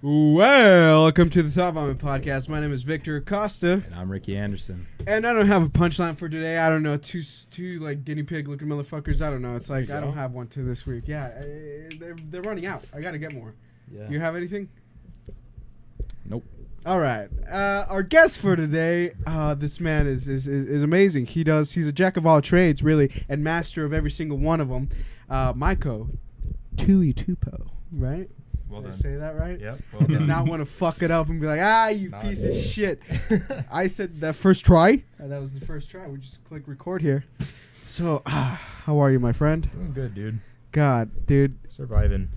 Welcome to the Thought Vomit Podcast. My name is Victor Acosta. And I'm Ricky Anderson. And I don't have a punchline for today. I don't know. Two like guinea pig looking motherfuckers. I don't know. It's like I don't have one to this week. Yeah, they're running out. I got to get more. Yeah. Do you have anything? Nope. All right. Our guest for today, this man is amazing. He's a jack of all trades, really, and master of every single one of them. Maiko, Tuitupou, right? Well Did I done. say that right? Yep. I Well did done. not want to fuck it up and be like, you Not piece of yet. shit. I said that first try. That was the first try. We just click record here. So, how are you, my friend? Doing good, dude. God, dude. Surviving.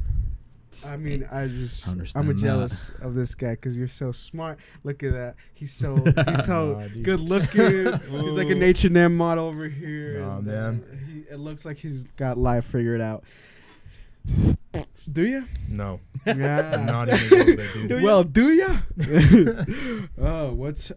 I mean, I'm Understand jealous of this guy because you're so smart. Look at that. He's so Nah, dude. good looking. He's like an H&M model over here. Nah, and, man. it looks like he's got life figured out. Do you? No. Yeah. Not even a little bit, dude. Well, do ya? Oh, what's...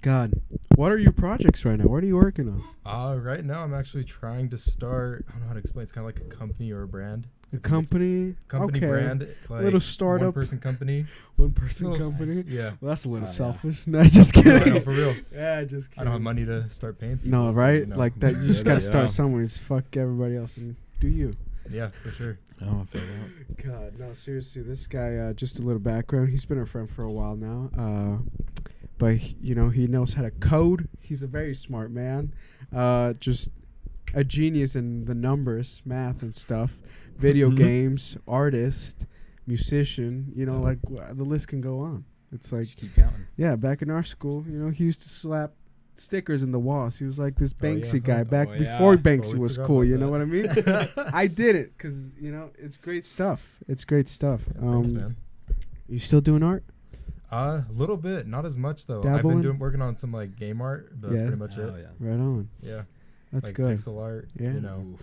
God. What are your projects right now? What are you working on? Right now I'm actually trying to start, I don't know how to explain, it's kind of like a company or a brand. A company? Company Okay. brand. Like Little startup. One-person company. One-person Little company? Yeah. Well, that's a little Yeah. selfish. No, just No, kidding. I know, for real. Yeah, just kidding. I don't have money to start paying people. No, so, right? you know. Like that. You just gotta Yeah. start somewhere. Just fuck everybody else and do you. Yeah, for sure. Oh, I feel that. God, no, seriously. This guy, just a little background. He's been our friend for a while now. But, he knows how to code. He's a very smart man. Just a genius in the numbers, math and stuff. Video games, artist, musician. The list can go on. It's like, Just keep counting. yeah, back in our school, he used to slap stickers in the walls. He was like this Oh, yeah, Banksy huh? guy back Oh, before yeah. Banksy Totally was forgot cool. about You know that. what I mean? I did it because it's great stuff. It's great stuff. Thanks, man. You still doing art? A little bit, not as much though. I've Dabbling? been working on some like game art, but that's Yeah. pretty much Oh, it. yeah. Right on. Yeah. That's Like good. pixel art. Yeah. You know. Oof.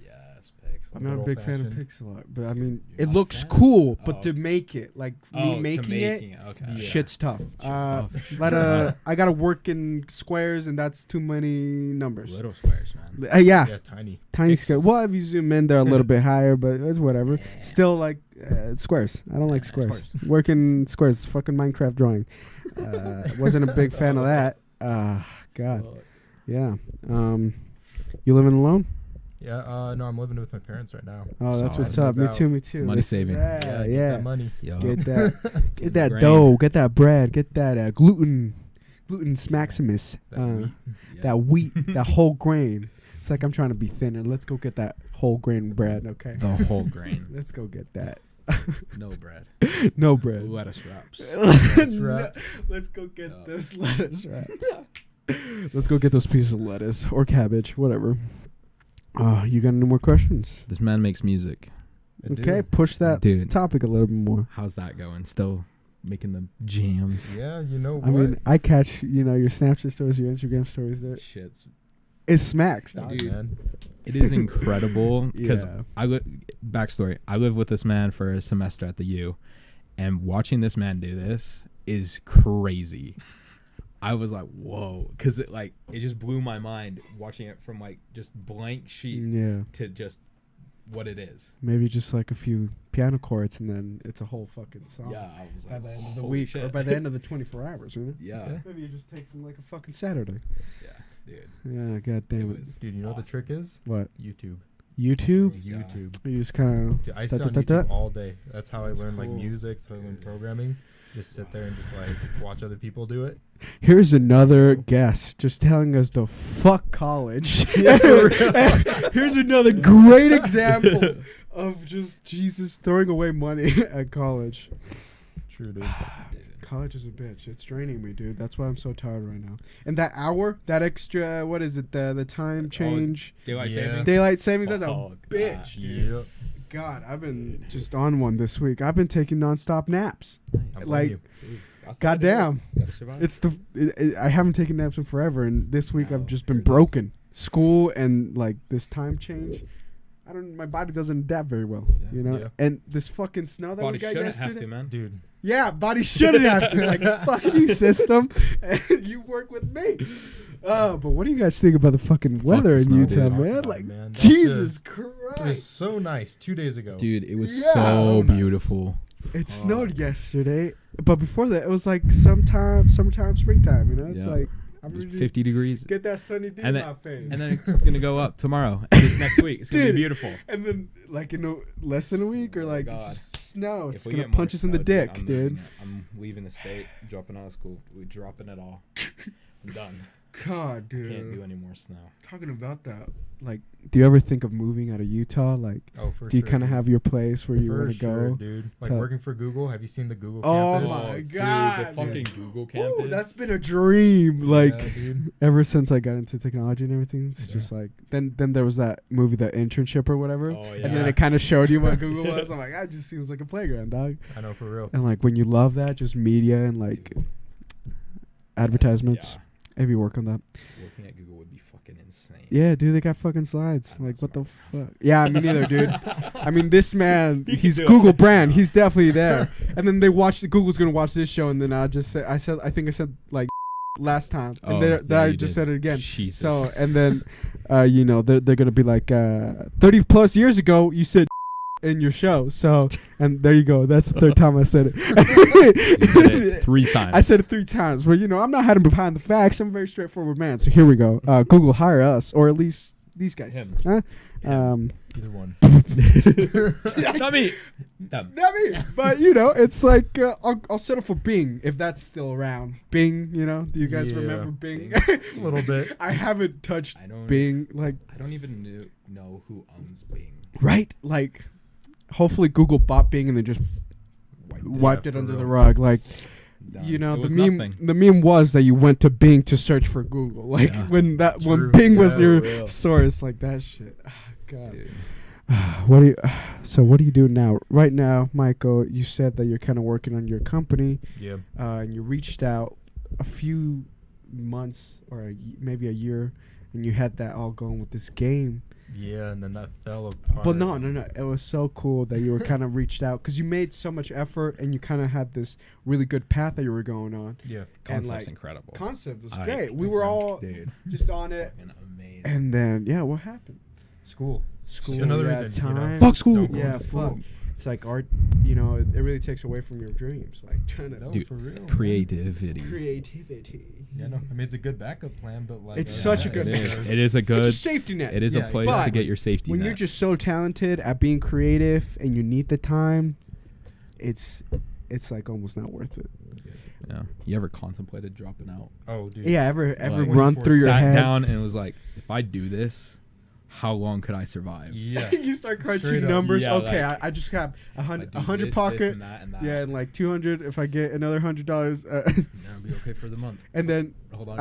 Yes, pixel. I'm not a Good big fan of old-fashioned. pixel art, but I mean, You're it not a looks fan? cool. But Oh, to okay. make it, like me making it, Okay. Yeah. shit's tough. Shit's I gotta work in squares, and that's too many numbers. Little squares, man. Yeah. Yeah, tiny. Tiny Pixels. scale. Well, if you zoom in, they're a little bit higher, but it's whatever. Yeah. Still, like, squares. I don't like Yeah, squares. squares. Working squares. Fucking Minecraft drawing. Wasn't a big fan of that. God. Yeah. You living alone? Yeah, no, I'm living with my parents right now. Oh, that's Solid. what's up. Me Moved too. out. Me too. Money saving. Yeah. Get Yeah. that money. Yo. Get that. Get that Grain. dough. Get that bread. Get that gluten maximus. That wheat. Yeah. That wheat. That whole grain. It's like I'm trying to be thinner. Let's go get that whole grain bread. Okay. The whole grain. Let's go get that. No bread. No bread. Lettuce wraps. Lettuce No, wraps. Let's go get Oh. those lettuce wraps. Let's go get those pieces of lettuce or cabbage, whatever. You got any more questions? This man makes music. I do. Okay, push that Dude. topic a little bit more. How's that going? Still making the jams. Yeah, you know what? I mean, I catch your Snapchat stories, your Instagram stories. There, Shit's. it smacks, Nah, dog. man. It is incredible because Yeah. backstory. I lived with this man for a semester at the U, and watching this man do this is crazy. I was like, whoa, because it just blew my mind watching it from like just blank sheet Yeah, to just what it is. maybe just like a few piano chords, and then it's a whole fucking song. Yeah, I was By like, the end of the holy week, shit. or by the end of the 24 hours, isn't it? Yeah, Maybe it just takes them like a fucking Saturday. yeah, dude. Yeah, god damn it. was Dude, you know what the trick is? What? YouTube. YouTube? Yeah. YouTube. You just kind of. Dude, I sit on Da-da-da-da. YouTube all day. That's how I That's learn like cool. music. That's how I learn programming. Just sit there and just like watch other people do it. Here's another guest just telling us to fuck college. Here's another great example of just Jesus throwing away money at college. True, dude. College is a bitch. It's draining me, dude. That's why I'm so tired right now. And that hour, that extra, what is it? The time change, Daylight Yeah. savings. daylight savings. That's a Fuck bitch, that. dude. Yep. God, I've been just on one this week. I've been taking nonstop naps. I blame Like, you. Dude, that's the way to do it. goddamn. Gotta survive. It's I haven't taken naps in forever, and this week I've No, just been here it is. broken. School and like this time change. My body doesn't adapt very well, Yeah. you know. Yeah. And this fucking snow that Body we got shouldn't yesterday. have to, man. Dude. Yeah, body shouldn't have to. It's like, fuck you, system. You work with me. But what do you guys think about the fucking weather in snow, Utah, dude. man? Oh, Like, man, that's Jesus It was Christ. so nice 2 days ago. Dude, it was Yeah. so So nice. beautiful. It snowed yesterday, but before that, it was like summertime, springtime. You know, it's Yeah. like I'm It was ready 50 degrees. to get that sunny D in my face. And then it's gonna go up tomorrow. And this next week, it's gonna Dude. be beautiful. And then like less than a week or Oh my like God. snow, it's If we gonna get more punch us in the snow, dick, I'm dude. leaving it. I'm leaving the state, dropping out of school. We're dropping it all. I'm done. God, dude. Can't do any more snow. Talking about that, like, do you ever think of moving out of Utah? Like, Oh, for do you sure, kind of dude. have your place where you For want to sure, go? dude. Like to- working for Google. Have you seen the Google Oh campus? my Dude, God, the fucking dude. Google campus. Ooh, that's been a dream. Like, Yeah, dude. ever since I got into technology and everything, it's Yeah. just like then there was that movie, The Internship or whatever, Oh, and then yeah. it kind of showed you what Google was. I'm like, that just seems like a playground, dog. I know, for real. And like when you love that, just media and like Dude. advertisements. Yeah. Have you work on that? Working at Google would be fucking insane. Yeah, dude, they got fucking slides. I'm Like, not what the smart. fuck? Yeah, me neither, dude. I mean, this man, He can he's do it. Google brand. Yeah. He's definitely there. And then they watched. Google's gonna watch this show, and then I think I said like last time, and Oh, then yeah, I you just did. said it again. Jesus. So, and then, you know, they're gonna be like, 30 plus years ago, you said in your show. So, and there you go. That's the third time I said You said it it. 3 times. I said it 3 times, but you know, I'm not hiding behind the facts. I'm a very straightforward man. So here we go. Google, hire us, or at least these guys. Him. Huh? Him. Either one. Not me. Them. Not me. But you know, it's like I'll settle for Bing if that's still around. Bing, you know, do you guys Yeah. remember Bing? Bing. A little bit. I haven't touched I don't. Bing, like, I don't even know who owns Bing. right? Like, hopefully Google bought Bing and then just wiped it for under the real. rug. Like, Done. you know, It the was meme. nothing. The meme was that you went to Bing to search for Google. Like Yeah. when True. Bing was Yeah, your real. source, like that shit. Ah, God. Dude. What do you? So what do you do now? Right now, Maiko, you said that you're kind of working on your company, Yeah. and you reached out a few months or maybe a year, and you had that all going with this game. Yeah, and then that fell apart. But no, it was so cool that you were kind of reached out because you made so much effort and you kind of had this really good path that you were going on. Yeah. Concept's like, incredible. Concept was I- great. We were all Dude. just on it, Fucking amazing. and then what happened? School. School. It's another yeah, reason. You know, time. Fuck school. don't go Yeah, to school. fuck. It's like art. You know, it really takes away from your dreams. Like trying to No, Dude, for real. man. Creativity. creativity. Yeah, no. I mean, it's a good backup plan, but like. It's such a good It backup. is. It is a It's good. a safety net. It is Yeah, a place to exactly. get your safety When net. you're just so talented at being creative and you need the time, it's like almost not worth it. Yeah. You ever contemplated dropping out? Oh, dude. Yeah, ever Like, run through your Sat head? down and was like, if I do this, how long could I survive? Yeah. You start crunching Straight up. numbers. Yeah, okay, like, I just got a If I hundred, do a hundred this, pocket. this, and that. Yeah, and like 200 if I get another $100. Then I'll be okay for the month. And then Hold on.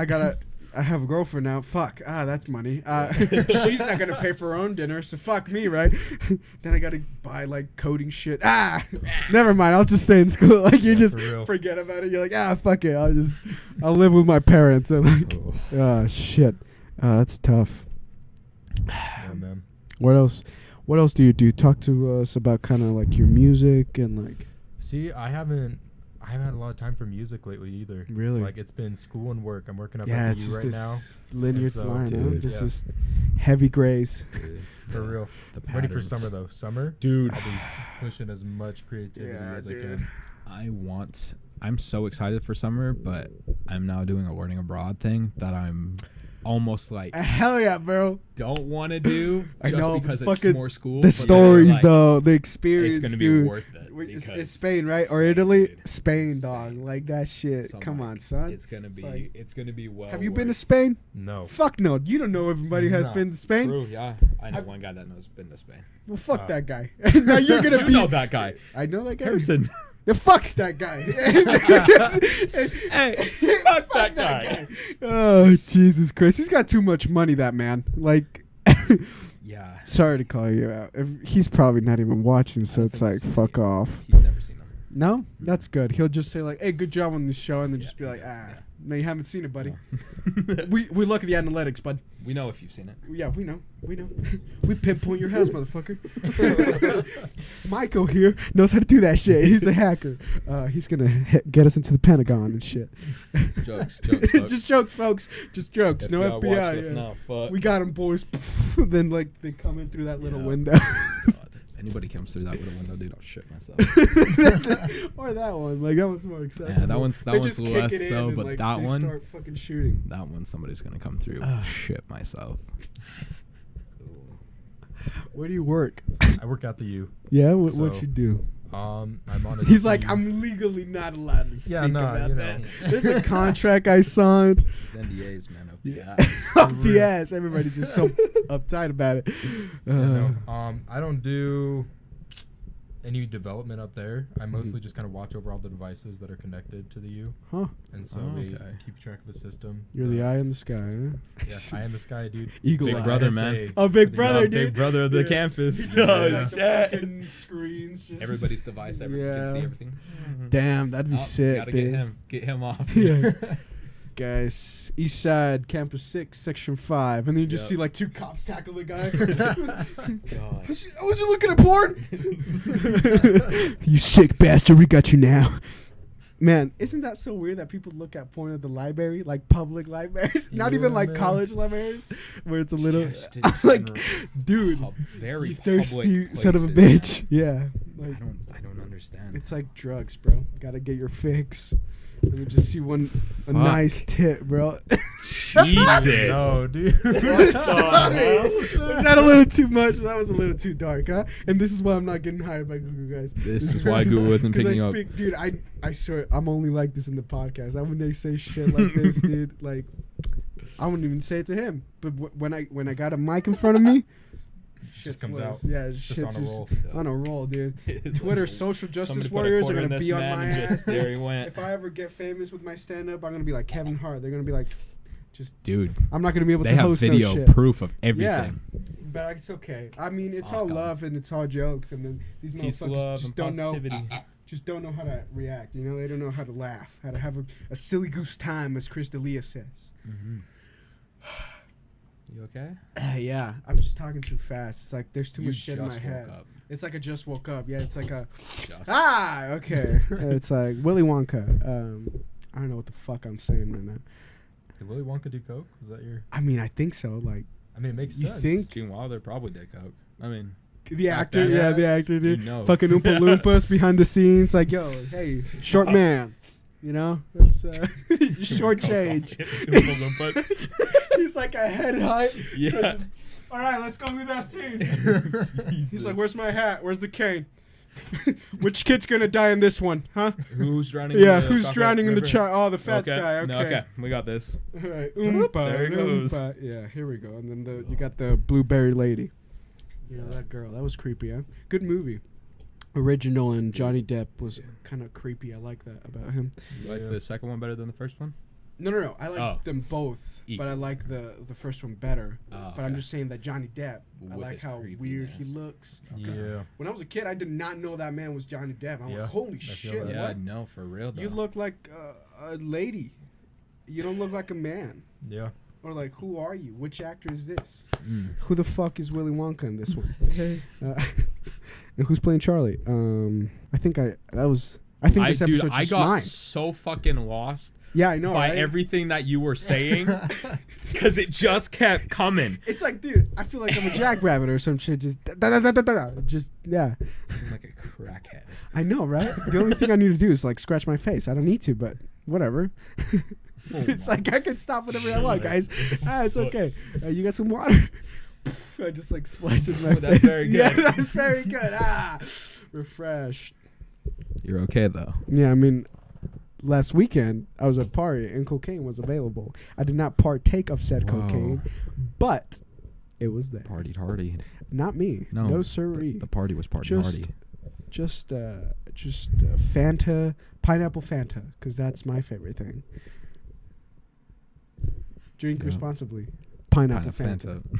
I have a girlfriend now. Fuck. That's money. She's not gonna pay for her own dinner, so fuck me, right? Then I gotta buy like coding shit. Never mind. I'll just stay in school. Like you Yeah, just for real. forget about it. You're like, fuck it. I'll live with my parents. And like, Oh. shit. That's tough. Yeah, man. What else? What else do you do? Talk to us about kind of like your music and like. See, I haven't had a lot of time for music lately either. Really? Like it's been school and work. I'm working up Yeah, at it's the U just right this now. linear And so, line, huh? dude, Just yeah. this heavy grays. Dude. For real. The Ready for patterns. summer though. Summer, Dude. I'll be pushing as much creativity Yeah, as dude. I can. I'm so excited for summer, but I'm now doing a learning abroad thing that I'm almost like Hell yeah, bro. don't want to do I just know, but because fucking it's more school. The but then it's stories, like, though, the experience, it's gonna be dude. worth it. It's because Spain, right? Or Spain, Italy? dude. Spain, dog. Like that shit. So I'm Come like, on, son. It's gonna be. like- it's gonna be well. Have you been to worth- Spain? No. Fuck no. You don't know everybody has No. been to Spain. True. Yeah. I know I've- one guy that knows been to Spain. Well, fuck Oh. that guy. Now you're gonna You be. know that guy. I know that guy. Harrison. Yeah, fuck that guy. Hey, fuck that guy. Oh Jesus Christ! He's got too much money. That man. Like. Yeah. Sorry to call you out. He's probably not even watching, so don't it's think like, he's fuck seen it. off. He's never seen them. No, that's good. He'll just say like, "Hey, good job on the show," and then Yeah, just be like, he does, "Ah, yeah. no, you haven't seen it, buddy." Yeah. We look at the analytics, bud. We know if you've seen it. Yeah, we know. We pinpoint your house, motherfucker. Maiko here knows how to do that shit. He's a hacker. He's gonna get us into the Pentagon and shit. Jokes, folks. Just jokes, folks. Just jokes. No FBI, watch FBI. us yeah. now, fuck. We got him, boys. Then like they come in through that little Yeah. window. God. Anybody comes through that little window, dude, I'll shit myself. Or that one. Like that one's more accessible. Yeah, that one's They just kick less it in though. and, But like, that they one, start fucking shooting. somebody's gonna come through. Shit myself. Where do you work? I work at the U. Yeah, what So, you do? I'm on a He's like, team. I'm legally not allowed to speak Yeah, no, about you that. know. There's a contract I signed. These NDAs, man, up the Yeah. ass. Up the ass. Everybody's just so uptight about it. Yeah, no. I don't do any development up there. I mostly just kind of watch over all the devices that are connected to the U, Huh. and so Oh, we okay. keep track of the system. You're the eye in the sky, huh? Yes, eye in the sky, dude. Eagle Big eye. brother, ISA. man. Oh, big The brother, young dude. Big brother of the Yeah. campus. He just Oh, has, like, the shit. fucking screens. Just. Everybody's device, everybody Yeah. can see everything. Damn, that'd be Oh, sick, gotta dude. get him off. Yeah. Guys, East Side, Campus 6, Section 5. And then you just Yep. see like two cops tackle the guy. Gosh. Was you looking at porn? You sick bastard, we got you now. Man, isn't that so weird that people look at porn at the library, like public libraries, not even Yeah, like man. college libraries, where it's a little, Just in like, general. dude, Very you thirsty public son of a places. bitch. Yeah, like I don't understand. it's like drugs, bro. Gotta get your fix. Let me just see a Fuck. nice tit, bro. Jesus. No, dude. Sorry. Was that a little too much? That was a little too dark, huh? And this is why I'm not getting hired by Google, guys. This is why Google wasn't 'cause picking I up. speak, dude. I swear, I'm only like this in the podcast. When they say shit like this, dude, like I wouldn't even say it to him. But when I got a mic in front of me, Just shit's comes loose. out. Yeah, Just shit's on a just roll. on a roll, dude. It's Twitter like social justice somebody put a warriors are quarter in gonna this be on man my and ass. just there he went. If I ever get famous with my stand up, I'm gonna be like Kevin Hart. They're gonna be like, just Dude, I'm not gonna be able they to have host video no shit. proof of everything. But it's okay. I mean, it's Fuck all 'em. love and it's all jokes, and then these Peace, motherfuckers love, just and don't positivity. just don't know how to react. You know, they don't know how to laugh, how to have a silly goose time, as Chris D'Elia says. Mm-hmm. You okay? Yeah, I'm just talking too fast. It's like there's too You much shit in my just head. woke up. It's like I just woke up. Yeah, it's like a Just. okay. It's like Willy Wonka. I don't know what the fuck I'm saying right now. Did Willy Wonka do coke? Was that your? I mean, I think so. Like I mean, it makes You sense. think? Gene Wilder probably did coke. I mean, the Back actor, then, yeah, yeah. the actor, dude. You know. Fucking Oompa Loompas behind the scenes, like, yo, hey, short man, you know, it's short change. He's like a head height. Yeah. So, all right, let's go do that scene. He's like, where's my hat? Where's the cane? Which kid's gonna die in this one, huh? Who's drowning? Yeah, in the who's chocolate drowning in the river? child? Oh, the fat Okay. guy. Okay. No, okay, we got this. All right. Whoop, Oompa, there he goes. Loompa. Yeah, here we go. And then you got the blueberry lady. You know that girl. That was creepy, huh? Good movie. Original, and Johnny Depp was kind of creepy. I like that about him. You like Yeah. the second one better than the first one? No. I like Oh. them both, but Equal. I like the first one better. Oh, But I'm okay. just saying that Johnny Depp, I With like his how weird he creepiness. looks. 'Cause Yeah. when I was a kid, I did not know that man was Johnny Depp. I'm Yeah, like, holy I feel shit, that. Yeah, what? no, for real though. You look like a lady. You don't look like a man. Yeah. Or like, who are you? Which actor is this? Mm. Who the fuck is Willy Wonka in this one? And who's playing Charlie? I think this episode's I just got mine. so fucking lost Yeah, I know, by right? everything that you were saying because it just kept coming. It's like, dude, I feel like I'm a jackrabbit or some shit. Just just yeah. You seem like a crackhead. I know, right? The only thing I need to do is like scratch my face. I don't need to, but whatever. It's like I can stop whenever I want, guys. It's okay. You got some water? I just like splashed in my face. That's very Yeah, good. that's very good. Refreshed. You're okay though. Yeah, I mean, last weekend I was at a party and cocaine was available. I did not partake of said Whoa. cocaine, but it was there. Partied hardy. Not me. No, No sirree. The party was party Just- hardy. Just Fanta, pineapple Fanta, because that's my favorite thing. Drink Yeah. responsibly. Pineapple Fanta. Fanta.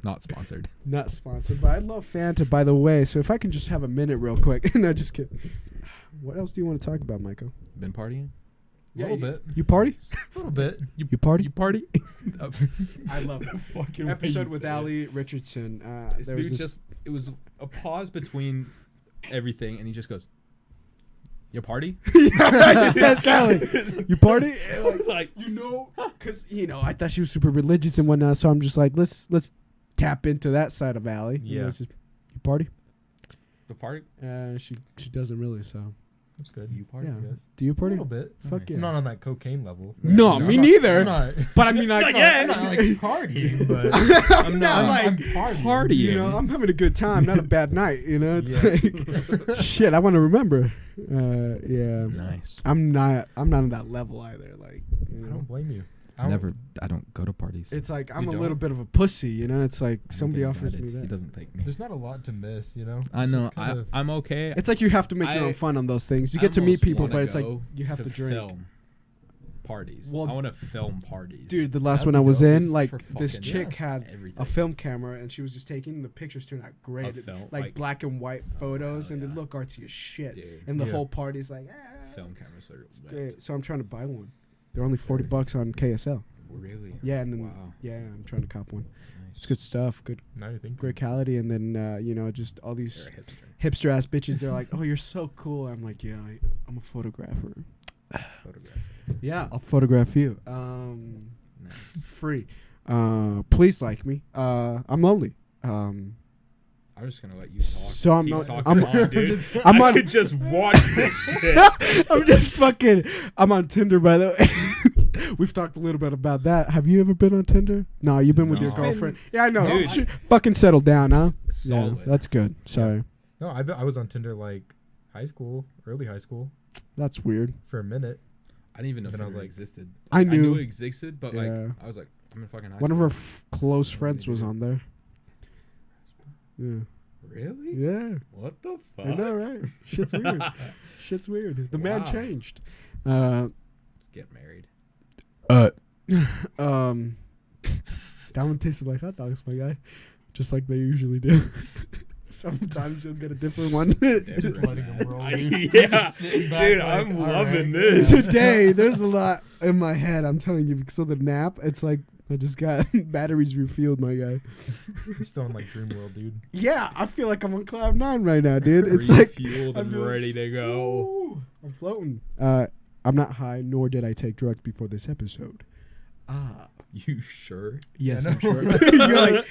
Not sponsored. Not sponsored, but I love Fanta, by the way. So if I can just have a minute real quick. No, just kidding. What else do you want to talk about, Maiko? Been partying? A little bit. You party? A little bit. You party? You party? I love it. Fucking Episode with Ali Richardson. This there was dude this it was a pause between everything, and he just goes, "You party?" I just asked Ali. You party? It's like, You know, because I thought she was super religious and whatnot. So I'm just like, let's tap into that side of Ali. Yeah. It's just, you party? The party? She doesn't really. So That's good. You party? yeah. I guess. Do you A party? little bit. Fuck Nice. yeah. I'm not on that cocaine level. No, You know, me I'm not- neither. I'm not, But I mean, like, I'm not like partying, but I'm not like I'm partying. partying. You know, I'm having a good time, not a bad night. You know, it's Yeah. like shit. I want to remember. Yeah. Nice. I'm not on that level either. Like, you I know. don't blame you. I don't go to parties. It's like I'm You a don't? little bit of a pussy. You know, it's like I don't somebody get offers invited. me He that. doesn't take me. There's not a lot to miss, you know. I It's know. just kind of- I'm okay. It's like you have to make your I- own fun on those things. You I get to meet almost people, wanna but it's like go you have to drink. film parties. Well, I want to film parties. Dude, the last That'd one I be was dope. in, Just like for this fucking chick had everything. a film camera and she was just taking the pictures turned out great, Of film, like like- black and white photos, hell and yeah. they look artsy as shit. Dude. And the Yeah. whole party's like, Film cameras are it's lit. great. So I'm trying to buy one. They're only $40 on KSL. Really? Yeah, and then Wow. yeah, I'm trying to cop one. Nice. It's good stuff, good Now you think. great quality, and then you know, just all You're these a hipster. hipster ass bitches. They're like, oh, you're so cool. I'm like, yeah, I'm a photographer. Photographer. Yeah, I'll photograph you. Nice. Free. Please like me. I'm lonely. I'm just gonna let you talk. So I'm Keep not- talking I'm- on, dude. I'm I on- could just watch this shit. I'm just fucking. I'm on Tinder, by the way. We've talked a little bit about that. Have you ever been on Tinder? No, you've been with your No. girlfriend. Yeah, I know. Dude. Shit, fucking settle down, huh? Solid. Yeah, that's good. Sorry, No, I was on Tinder like early high school that's weird. for a minute. I didn't even know Then I was Tinder like- existed. I I knew. knew it existed, but like Yeah. I was like, I'm in fucking high One of school. our close Yeah, friends they was do. on there. Yeah, Really? yeah. What the fuck? I know, right? Shit's weird. Shit's weird. The man Wow. changed. Get married. That one tasted like hot dogs, my guy. Just like they usually do. Sometimes you'll get a different one. Just letting them roll, dude. Yeah, Just sitting back dude, like, I'm all loving right, this. yeah. Today, there's a lot in my head. I'm telling you, because of the nap, it's like I just got batteries refueled, my guy. You're still in like dream world, dude. Yeah, I feel like I'm on cloud 9 right now, dude. It's like Refueled I'm and just- ready to go. Ooh, I'm floating. I'm not high, nor did I take drugs before this episode. You sure? Yes, I I'm know, sure. right? You're like,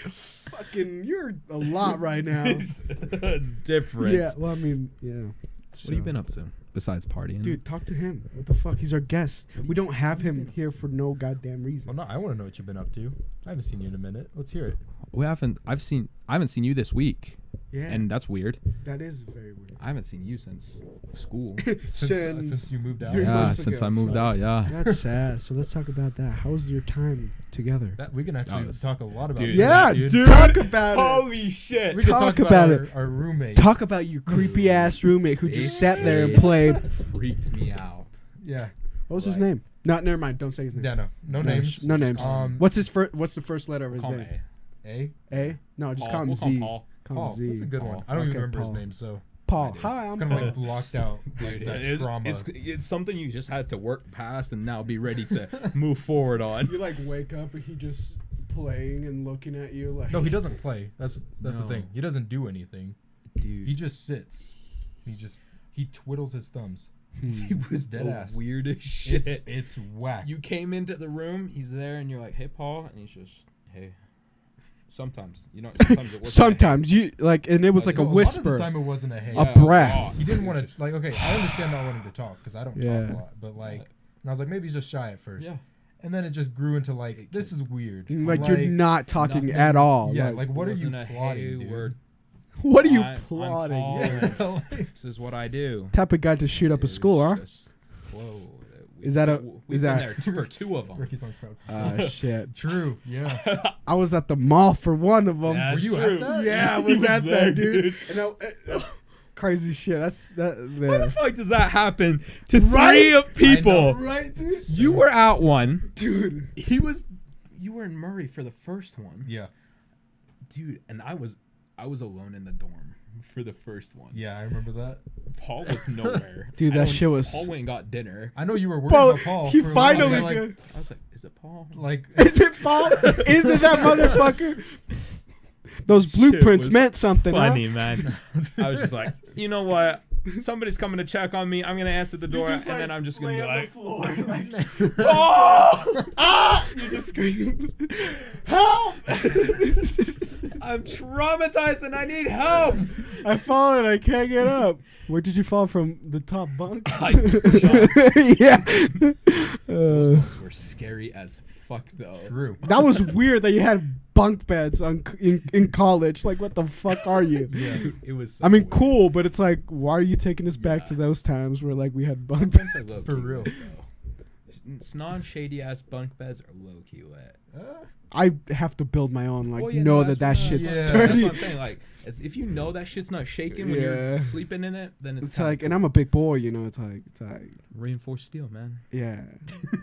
fucking, you're a lot right now. it's different. Yeah, well, I mean, yeah. What have you been up to besides partying? Dude, talk to him. What the fuck? He's our guest. We don't have him here for no goddamn reason. Well, no, I want to know what you've been up to. I haven't seen you in a minute. Let's hear it. I haven't seen you this week, Yeah, and that's weird. that is very weird. I haven't seen you since school. Since you moved out. 3 Yeah, months since ago. I moved out. Yeah. That's sad. So let's talk about that. How was your time together? That, we can actually was- talk a lot about Dude. that, Yeah, dude. talk about it. Holy shit! We can talk talk about about it. our roommate. Talk about your creepy ass roommate who just sat there and played. Freaked me out. Yeah. What was his Like- name? Never mind. Don't say his name. Yeah, no No, names. no Just names. call him What's the first letter of his Call name? me A. A? No, just Paul. call him We'll call Z. him Paul. Call Paul. him Z. That's a good Paul. one. I don't Okay, even remember Paul. his name, so Paul. I do. Hi, I'm kind of Paul. like blocked out like Dude, that it's, trauma. it's something you just had to work past and now be ready to move forward on. You like wake up and he just playing and looking at you like. No, he doesn't play. That's the No. thing. He doesn't do anything. Dude, He just sits. He twiddles his thumbs. he was dead the ass. weirdest shit. It's whack. You came into the room, he's there, and you're like, "Hey, Paul," and he's just, "Hey." Sometimes, sometimes it was. Sometimes you like, and it was like a No, lot of whisper. the time it wasn't a hey. A breath. Oh, He didn't want to like. Okay, I understand not wanting to talk because I don't Yeah. talk a lot. But like, and I was like, maybe he's just shy at first. Yeah. And then it just grew into like, this is weird. Like, you're not talking nothing- at all. Yeah, Like, like what are you Wasn't a, plotting, "Hey, dude? we're- what are you I'm plotting? Paul, Yeah, like- This is what I do. Type of guy to shoot up a It school, was huh? just, whoa. Is that a- We've is been that- there for 2 of them. Ricky's on crowd. Shit. True. Yeah. I was at the mall for one of them. That's Were you at true. that? Yeah, I He was at there, that, dude. And crazy shit. Why Yeah. the fuck does that happen to Right? 3 of people? Right, dude? You were out one. Dude. You were in Murray for the first one. Yeah. Dude, and I was alone in the dorm for the first one. Yeah. I remember that. Paul was nowhere. Dude, I that don't- shit was- Paul went and got dinner. I know you were worried Paul, about Paul. he for a while, finally like, could. I was like, is it Paul? like Is it Paul? Is it that motherfucker? Those Shit blueprints was meant something, Funny, huh? man. I was just like, you know what? Somebody's coming to check on me. I'm gonna answer the door, and then I'm just gonna be like, Oh! Ah! You just scream, help! I'm traumatized and I need help. I fall and I can't get up. Where did you fall from? The top bunk? I jumped. Yeah. Those ones were scary as fuck, though. True. That was weird that you had bunk beds in college. Like, what the fuck are you? Yeah. It was. So I mean, weird. cool, but it's like, why are you taking us back Yeah. to those times where like we had bunk Bunk beds? beds are low For key real. lit, though. Non-shady ass bunk beds are low key lit. I have to build my own. Like, Well, yeah, know no, that that's what- shit's yeah. That's sturdy. what I'm saying. Like, if you know that shit's not shaking when Yeah. you're sleeping in it, then it's It's kinda like, and cool. I'm a big boy, you know. It's like, Reinforced steel, man. yeah.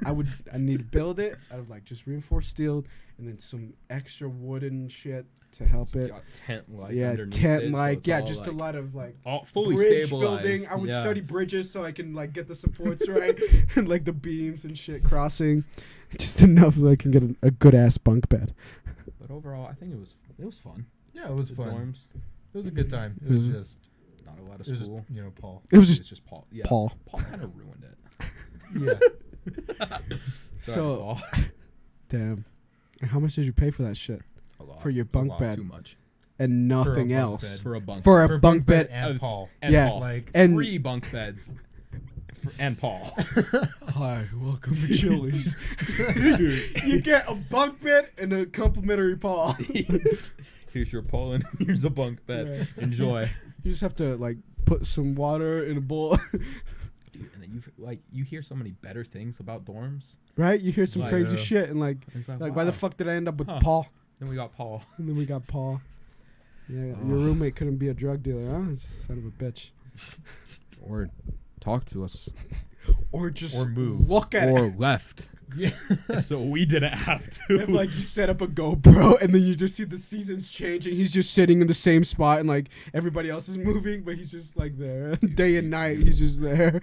I need to build it out of like just reinforced steel and then some extra wooden shit to help So you it. got tent like Yeah, underneath tent it, so like it's yeah, all, just a like, lot of like all fully bridge stabilized. building. I would yeah. study bridges so I can like get the supports right and like the beams and shit crossing, just enough so I can get a good ass bunk bed. But overall, I think it was fun. Yeah, it was The fun. dorms, It was a good time. It was Mhm. just, not a lot of it was just, school. Paul. It was It's just just Paul. Yeah, Paul. Paul kind of ruined it. Yeah. Sorry, So- Paul. damn. And how much did you pay for that shit? A lot. For your A bunk lot. bed Too much. and nothing bunk else. bed. For a bunk. For a For bunk bed. and Uh, Paul. and yeah, Paul. Like, and 3 bunk beds. And Paul. hi, welcome to Chili's. Dude. You get a bunk bed and a complimentary paw. Here's your Paul and here's a bunk bed. Yeah. Enjoy. You just have to like put some water in a bowl, Dude, and then you hear so many better things about dorms. right? You hear some Like, crazy yeah. shit and like It's why the wow. fuck did I end up with Huh. Paul? Then we got Paul. And then we got Paul. Yeah, your Ugh. roommate couldn't be a drug dealer, huh? Son of a bitch. Or talk to us. Or just Or move. look at Or it. left. yeah. So we didn't have to. If like you set up a GoPro and then you just see the seasons changing, he's just sitting in the same spot and like everybody else is moving, but he's just like there day and night. He's just there.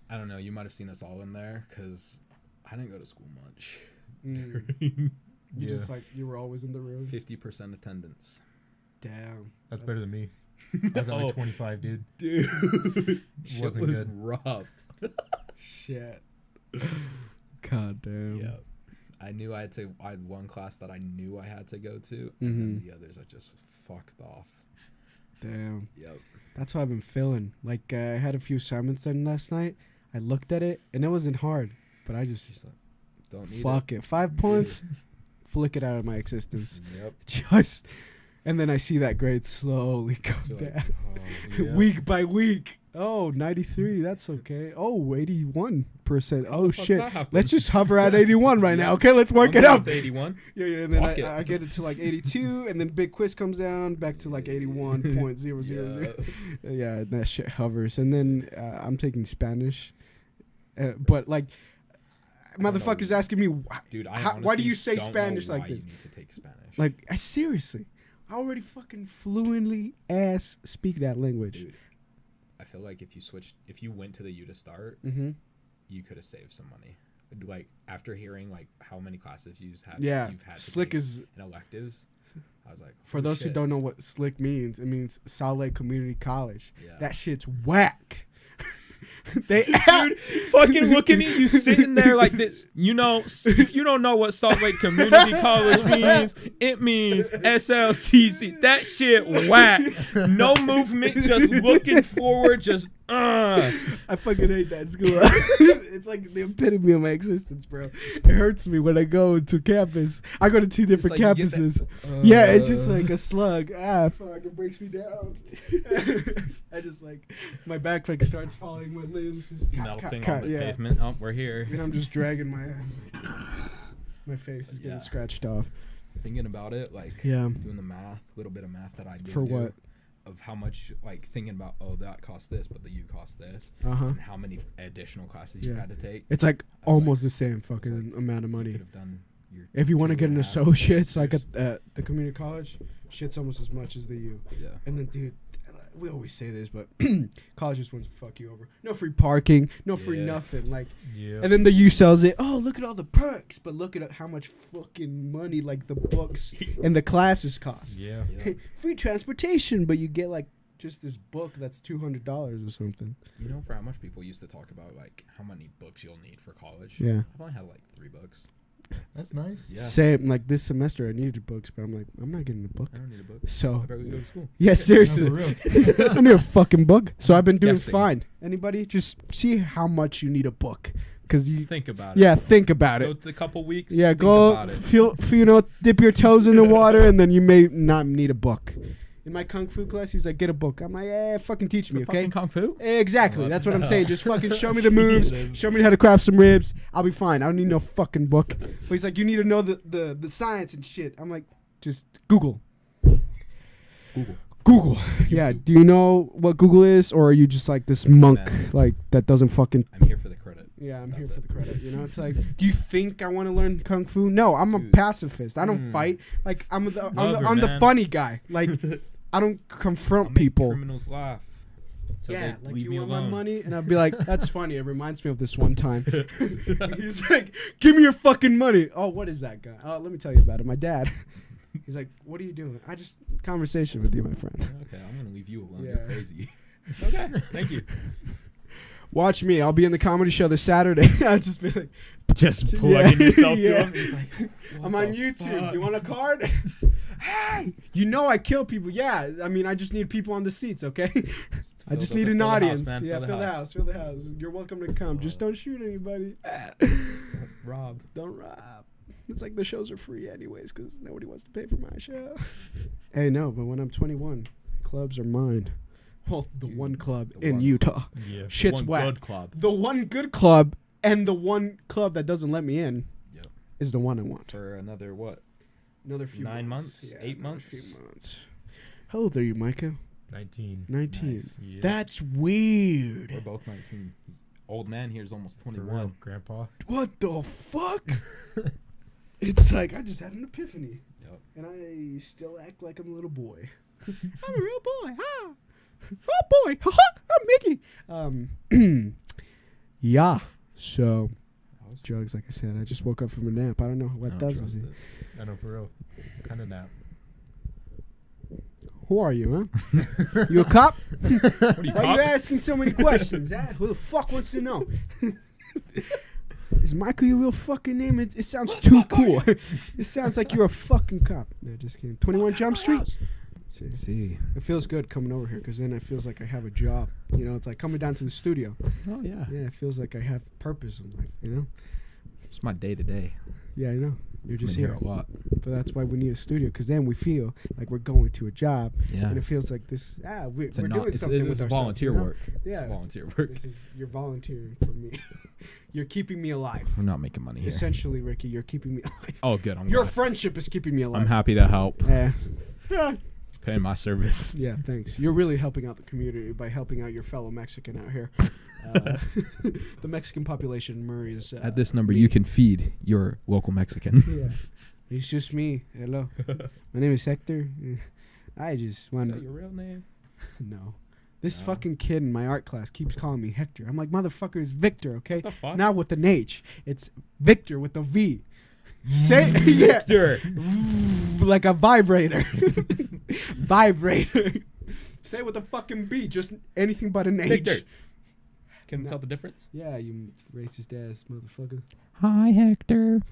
I don't know. You might have seen us all in there because I didn't go to school much. You Yeah. just like you were always in the room. 50% attendance. Damn. That's better than me. I was at like Oh. 25, dude. Dude. Shit Wasn't was good. rough. Shit. God damn. Yeah. I had one class that I knew I had to go to, and then the others I just fucked off. Damn. Yep. That's what I've been feeling. Like I had a few assignments done last night. I looked at it and it wasn't hard, but I just Just like, don't need fuck it. 5 points. Flick it out of my existence. Yep. Just, and then I see that grade slowly go You're down. like, oh, Yeah. Week by week. Oh, 93. That's okay. Oh, 81%. Oh, the fuck shit. that happen? Let's just hover at 81 right now. Yeah. Okay, let's work I'm it going up. with 81. Yeah, yeah. And then Fuck it. I get it to like 82, and then big quiz comes down back to like 81.000. Yeah, and that shit hovers. And then I'm taking Spanish. But like, don't know. motherfuckers asking me, Dude, I why do honestly you say don't Spanish know like why this? You need to take Spanish. Like, seriously, I already fucking fluently speak that language. Dude, I feel like if you went to the U to start, Mm-hmm. you could have saved some money. Like after hearing like how many classes you've had to Slick take is, in electives, I was like, for holy those who shit. don't know what slick means, it means Salt Lake Community College. Yeah. That shit's whack. They Dude, fucking look at me. You sitting there like this. You know, if you don't know what Salt Lake Community College means, it means SLCC. That shit whack. No movement, just looking forward, just I fucking hate that school. It's like the epitome of my existence, bro. It hurts me when I go to campus. I go to 2 different like you get campuses. that- Yeah, it's just like a slug. Fuck, it breaks me down. I just like, my backpack starts falling, my limbs just melting on the yeah. pavement. Oh, we're here. And I'm just dragging my ass. My face is getting Yeah. scratched off. Thinking about it, like Yeah. doing the math, little bit of math that I did For do, what? of how much, like thinking about, oh, that cost this, but the U cost this, Uh-huh. and how many additional classes you Yeah. had to take. It's like I was almost the same fucking like, amount of You money. could have done your If you want to get an 2.5 associate's, like semesters. at the community college, shit's almost as much as the U. Yeah. And then, dude, we always say this, but college just wants to fuck you over. No free parking, no free Yeah. nothing. Like, Yeah. and then the U sells it. Oh, look at all the perks, but look at how much fucking money like the books and the classes cost. Yeah. Yeah. Free transportation, but you get like just this book that's $200 or something. You know, for how much people used to talk about like how many books you'll need for college. Yeah. I've only had like 3 books. That's nice. Yeah. Same. Like this semester, I needed books, but I'm like, I'm not getting a book. I don't need a book. So I barely go to school. yeah, seriously, No, for I don't need a fucking book. So I've been doing Guessing. fine. Anybody, just see how much you need a book, because you. Think about it. Yeah, think about Go it. a couple weeks. Yeah, think go about it. feel, dip your toes in the water, and then you may not need a book. In my kung fu class, he's like, get a book. I'm like, fucking teach me, For okay? fucking kung fu. Exactly. What That's the what I'm hell? saying. Just fucking show me the moves. Jesus. Show me how to craft some ribs. I'll be fine. I don't need no fucking book. But he's like, you need to know the science and shit. I'm like, just Google. Google. Yeah. Do you know what Google is, or are you just like this monk, Man. like that doesn't fucking? I'm here for the credit. Yeah, I'm here That's for it. the credit. You know, it's like, do you think I want to learn kung fu? No, I'm a Dude. pacifist. I don't fight. Like I'm Lover, the man. funny guy. Like I don't I'll confront make people. criminals laugh. So Yeah, they like leave you me want alone. my money, and I'd be like, "That's funny. It reminds me of this one time." He's like, "Give me your fucking money." Oh, what is that guy? Oh, let me tell you about it. My dad. He's like, "What are you doing?" I just conversation with you, my friend. Okay, I'm gonna leave you alone. Yeah. You're crazy. Okay, thank you. Watch me. I'll be in the comedy show this Saturday. I'll just be like, Just plugging yourself to him. He's like, "I'm on YouTube. You want a card?" Hey, you know I kill people. Yeah, I mean, I just need people on the seats, okay? I just need an audience. Yeah, fill the house. Fill the house. You're welcome to come. Just don't shoot anybody. Don't rob. Don't rob. It's like the shows are free anyways because nobody wants to pay for my show. Hey, no, but when I'm 21, clubs are mine. Well, the Dude, one club the in one. Utah. Yeah. Shit's One whack. good club. The one good club and the one club that doesn't let me in Yep. is the one I want. For another what? Another few 9 months. months? Yeah, 8 another months? few months. How old are you, Maiko? 19. 19. Nice. Yeah. That's weird. We're both 19. Old man here's almost For 21. real, Grandpa. What the fuck? It's like I just had an epiphany. Yep. And I still act like I'm a little boy. I'm a real boy. Ha! Oh boy. Ha ha! I'm Mickey. Yeah. So drugs, like I said, I just woke up from a nap. I don't know what does trust it. it. I know, for real. Kind of nap. Who are you, huh? You a cop? What are you, Why are you cops? asking so many questions? Huh? Who the fuck wants to know? Is Michael your real fucking name? It sounds too cool. It sounds like you're a fucking cop. No, just kidding. 21 Jump Street. See. It feels good coming over here because then it feels like I have a job. You know, it's like coming down to the studio. Oh yeah. Yeah, it feels like I have purpose in life. You know? It's my day to day. Yeah, I know. You're just here here. a lot. But that's why we need a studio because then we feel like we're going to a job. Yeah. And it feels like this. We're It's a doing it's something with a ourselves, volunteer you know? work. Yeah. It's volunteer work. This is you're volunteering for me. You're keeping me alive. We're not making money here. Essentially, Ricky, you're keeping me alive. Oh, good. I'm Your glad. friendship is keeping me alive. I'm happy to help. Yeah. Paying my service. Yeah, thanks. You're really helping out the community by helping out your fellow Mexican out here. The Mexican population in Murray is At this number, me. you can feed your local Mexican. Yeah. It's just me. Hello. My name is Hector. I just Is want that your real name? No. This No. fucking kid in my art class keeps calling me Hector. I'm like, motherfucker, it's Victor, okay? What the fuck? Not with an H. It's Victor with a V. Say yeah. Victor. Like a vibrator. Vibrator. Say it with a fucking B. Just anything but an H. Victor. Can you No. tell the difference? Yeah, you racist ass motherfucker. Hi, Hector.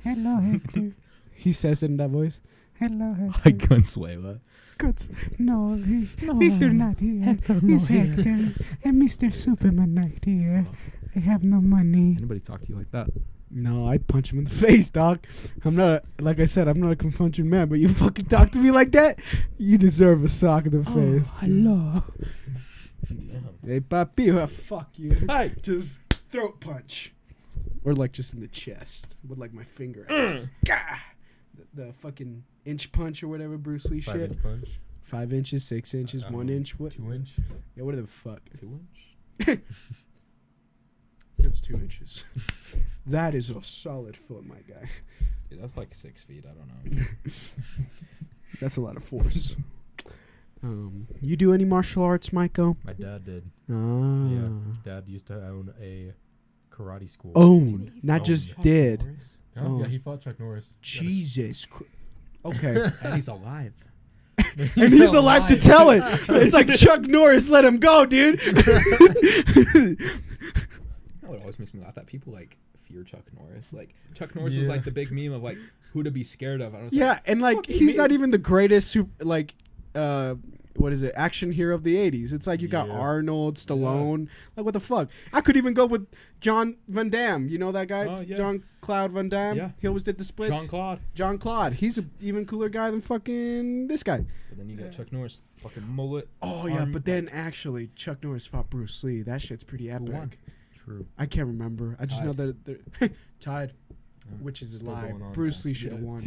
Hello, Hector. He says it in that voice. Hello, Hector. Hi, Consuela. Good. No, No, Victor not here. Hector He's not here. Hector. And Mr. Superman not here. I have no money. Anybody talk to you like that? No, I'd punch him in the face, dog. I'm not, like I said, I'm not a confronting man, but you fucking talk to me like that, you deserve a sock in the face. hello. Hey, papi, fuck you. Hey. Just throat punch. Or like just in the chest with like my finger out. Just, gah! The fucking inch punch or whatever Bruce Lee 5 shit. inch punch. 5 inches, 6 inches, I don't 1 know, inch. What? 2 inch. Yeah, what the fuck? 2 inch? That's 2 inches. That is a solid foot, my guy. Dude, that's like 6 feet. I don't know. That's a lot of force. You do any martial arts, Maiko? My dad did. Ah. Yeah. Dad used to own a karate school. Own, not Own. just Chuck did. Yeah, Oh. yeah, he fought Chuck Norris. Jesus. Okay. And he's alive. And he's alive to tell it. It's like Chuck Norris let him go, dude. You know what always makes me laugh? That people like fear Chuck Norris. Like Chuck Norris was like the big meme of like who to be scared of. I was Yeah, like, and like fucking he's me. not even the greatest what is it, action hero of the 80s. It's like you got Arnold, Stallone. Like, what the fuck? I could even go with John Van Damme. You know that guy? Oh, yeah. John Claude Van Damme? Yeah. He always did the splits. Jean-Claude. John Claude. He's an even cooler guy than fucking this guy. But then you got Chuck Norris, fucking mullet. Oh, yeah, arm, but then actually, Chuck Norris fought Bruce Lee. That shit's pretty won? epic. True. I can't remember. I just know that they're tied, which is his Still lie. going on, Bruce yeah. Lee should have won.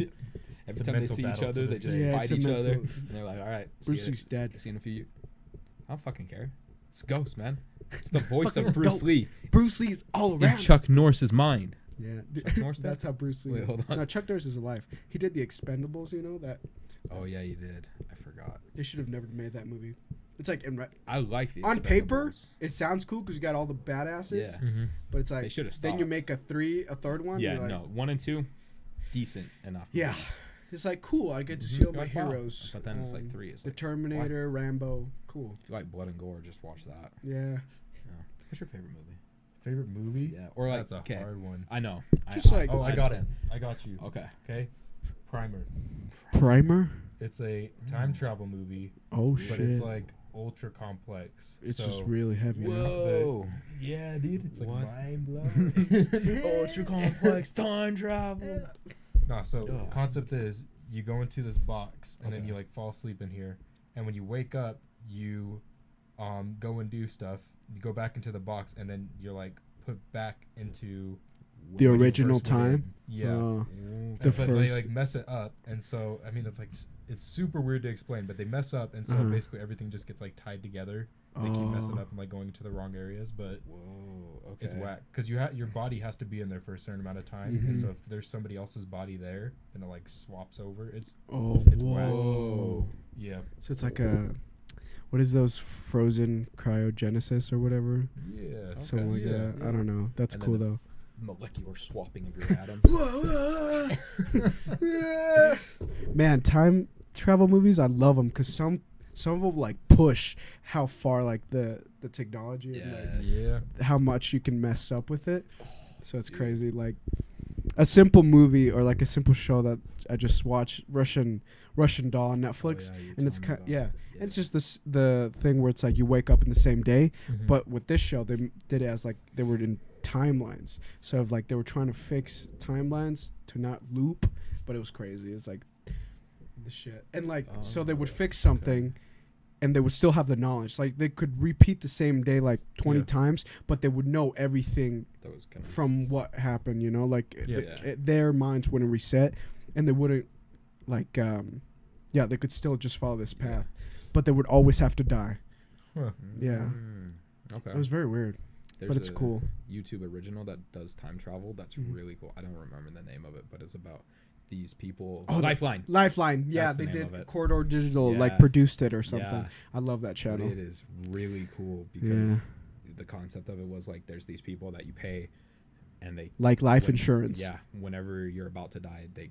Every It's a time they mental see each battle other, to they this just day. Yeah, fight it's a each other. mental- And they're like, all right, Bruce Lee's dead. see you in a few. I don't fucking care. It's Ghost, man. It's the voice of Fucking Bruce Ghost. Lee Bruce Lee's all in around. Chuck Norris's mind. Yeah, Chuck Norris dead? that's how Bruce Lee. Wait, hold on. No, Chuck Norris is alive. He did the Expendables. You know that Oh yeah, you did. I forgot. they should have never made that movie. It's like I like the on paper, Expendables. it sounds cool because you got all the badasses. Yeah. Mm-hmm. But it's They like should have then you stopped. make a third one. Yeah, you're like, no, 1 and 2, decent enough. Yeah, movies. it's like cool. I get to Mhm. see all You're my like, wow. heroes. But then it's like 3. It's The like, Terminator, Rambo. Cool. if you like blood and gore, just watch that. Yeah. What's your favorite movie? Favorite movie? Yeah, or like That's a okay, hard one. I know. Just like- Oh, I got it. understand. I got you. Okay. Okay. Primer. Primer. It's a time travel movie, Oh but it's like ultra complex. it's so just really heavy. Whoa. yeah, dude, it's like What? mind blowing. Ultra complex time travel. No, so Ugh. concept is you go into this box and then Okay. you like fall asleep in here, and when you wake up, you go and do stuff. You go back into the box, and then you're like put back into The when you original first went in. time? Yeah. The And- but they first- like mess it up, and so I mean it's like it's super weird to explain, but they mess up, and so Uh-huh. basically everything just gets like tied together. They keep messing up and like going into the wrong areas, but Whoa. Okay. it's whack because your body has to be in there for a certain amount of time, Mhm. and so if there's somebody else's body there, then it like swaps over. It's Oh, It's whack. whoa. yeah, So it's like a, what is those frozen cryogenesis or whatever? yeah, Something like yeah, that. I don't know. That's And cool then though. Molecular swapping of your atoms. Man, time travel movies, I love them because some of them like push how far like the technology and like, yeah. how much you can mess up with it. So it's crazy. Like a simple movie or like a simple show that I just watched, Russian Doll on Netflix, Oh, yeah, you and it's told me kind about yeah. it. And it's just the thing where it's like you wake up in the same day, Mhm. but with this show they did it as like they were in timelines. So if like they were trying to fix timelines to not loop, but it was crazy. It's like the shit. And like so they would fix something and they would still have the knowledge. Like they could repeat the same day like 20 Yeah. times, but they would know everything That was kind of from what happened, you know? Like Yeah. their minds wouldn't reset and they wouldn't like yeah, they could still just follow this path, but they would always have to die. Huh. Yeah. Okay. It was very weird, There's but it's a cool. YouTube original that does time travel. That's Mhm. really cool. I don't remember the name of it, but it's about these people. Oh, the- Lifeline. Lifeline, yeah, That's the they name of did. it. Corridor Digital like Yeah. produced it or something. Yeah. I love that But channel. it is really cool because the concept of it was like there's these people that you pay, and they Like life when- insurance. Yeah, whenever you're about to die, they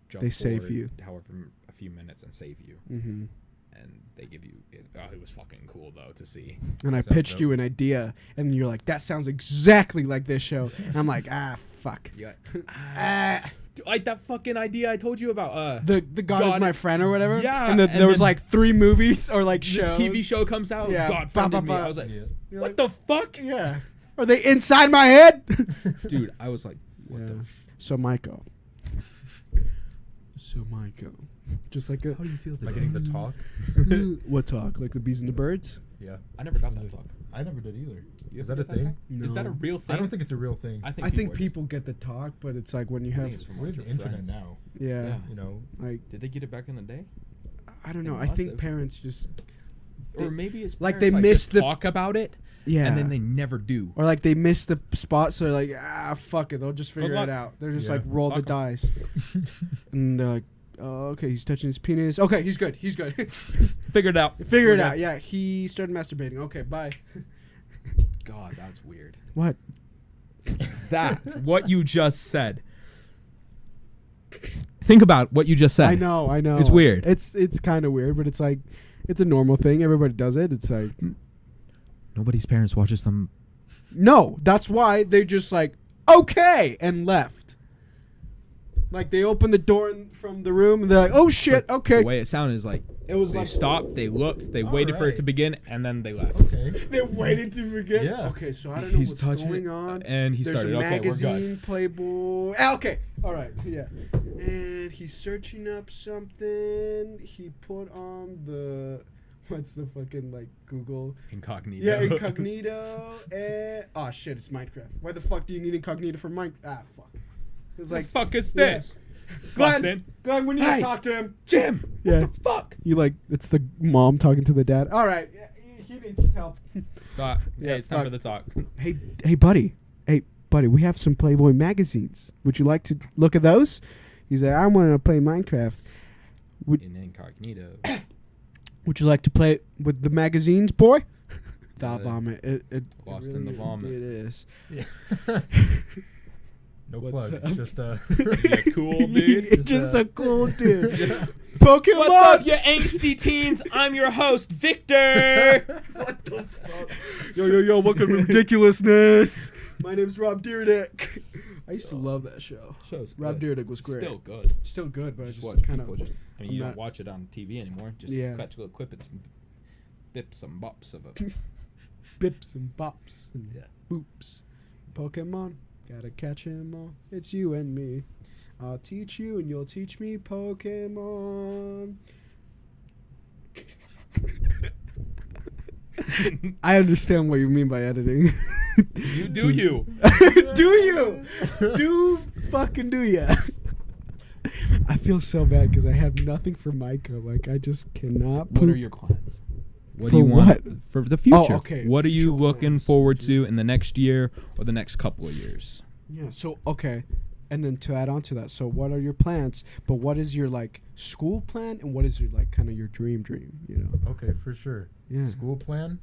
jump They save forward you. however a few minutes and save you, Mm-hmm. and they give you. It was fucking cool though to see. And I Sounds pitched you dope. an idea, and you're like, "That sounds exactly like this show." And I'm like, "Ah, fuck." Yeah, Ah. like that fucking idea I told you about. The God is God- my friend or whatever. Yeah, And, and there was then like 3 movies or like this shows. TV show comes out. Yeah, God ba, ba, funded me. ba. I was like, Yeah. You're what like, the fuck, Yeah. Are they inside my head? dude? I was like, what Yeah. the. So Maiko. Just like a How do you feel? Am I getting the talk? what talk? Like the bees and the birds? Yeah. I never got that talk. I never did either. You Is ever that a get thing? talk? Is that a No. real thing? I don't think it's a real thing. I think I think are just- people get the talk, but it's like when you I have think it's from We like have the your internet friends. now. yeah, Yeah. You know. like Did they get it back in the day? I don't know. They I must think have. parents just Or maybe it's like parents, they just missed the- talk about it, yeah, and then they never do. or like they missed the spot, so they're like, fuck it, they'll just figure luck. it out. They're just Yeah. like roll the Fuck 'em. dice, and they're like, oh, okay, he's touching his penis. Okay, he's good. He's good. Figured out. Figure We're it out. good. Yeah, he started masturbating. Okay, bye. God, that's weird. What? That what you just said. Think about what you just said. I know. It's weird. It's kind of weird, but it's like, it's a normal thing. Everybody does it. It's like, Nobody's parents watches them. no, that's why they just like, okay, and left. Like they opened the door from the room and they're like, oh shit, okay. The way it sounded is like It was they like stopped, they looked, they waited for it Alright. to begin, and then they left. Okay. they waited to forget. Yeah. Okay, so I don't know He's what's touching going it, on. and he There's started. a Okay, we're good. magazine, Playboy. Ah, okay, all right, yeah. And he's searching up something. He put on the what's the fucking like Google? Incognito. Yeah, incognito. And oh shit, it's Minecraft. Why the fuck do you need incognito for Minecraft? Ah, fuck. It's The like fuck is yeah. this? Glenn, we need Hey. to talk to him. Jim. Yeah. What the fuck? You like it's the mom talking to the dad. All right, yeah, he needs help. Doc, Yeah, hey, it's time fuck. for the talk. Hey, buddy. Hey, buddy. We have some Playboy magazines. Would you like to look at those? He's like, I want to play Minecraft. In incognito. Would you like to play with the magazines, boy? Stop Yeah. vomit. It Lost really, in the vomit. It is. No What's plug. up? Just You cool dude. Just Just, a cool dude. Just- Pokemon. What's up, you angsty teens? I'm your host, Victor. What the fuck? Yo, welcome to Ridiculousness. My name's Rob Dyrdek. I used to love that show. Show's Rob good. Dyrdek was great. Still good. Still good, but Just it's watch just kind people of. just. I mean, you I'm don't not- watch it on TV anymore. Just Yeah. catch a little clip. It's bips and bops of it. Bips and bops and Yeah. boops. Pokemon, gotta catch 'em all. It's you and me. I'll teach you and you'll teach me Pokemon. I understand what you mean by editing. You do you. Do you? Do fucking do ya? I feel so bad because I have nothing for Maiko. Like I just cannot. What are poop. your plans? What For do you want what? for the future? okay, What are you future looking plans. forward to in the next year or the next couple of years? Yeah. So okay, and then to add on to that, so what are your plans? But what is your like school plan, and what is your like kind of your dream? You know? okay, for sure. Yeah. School plan.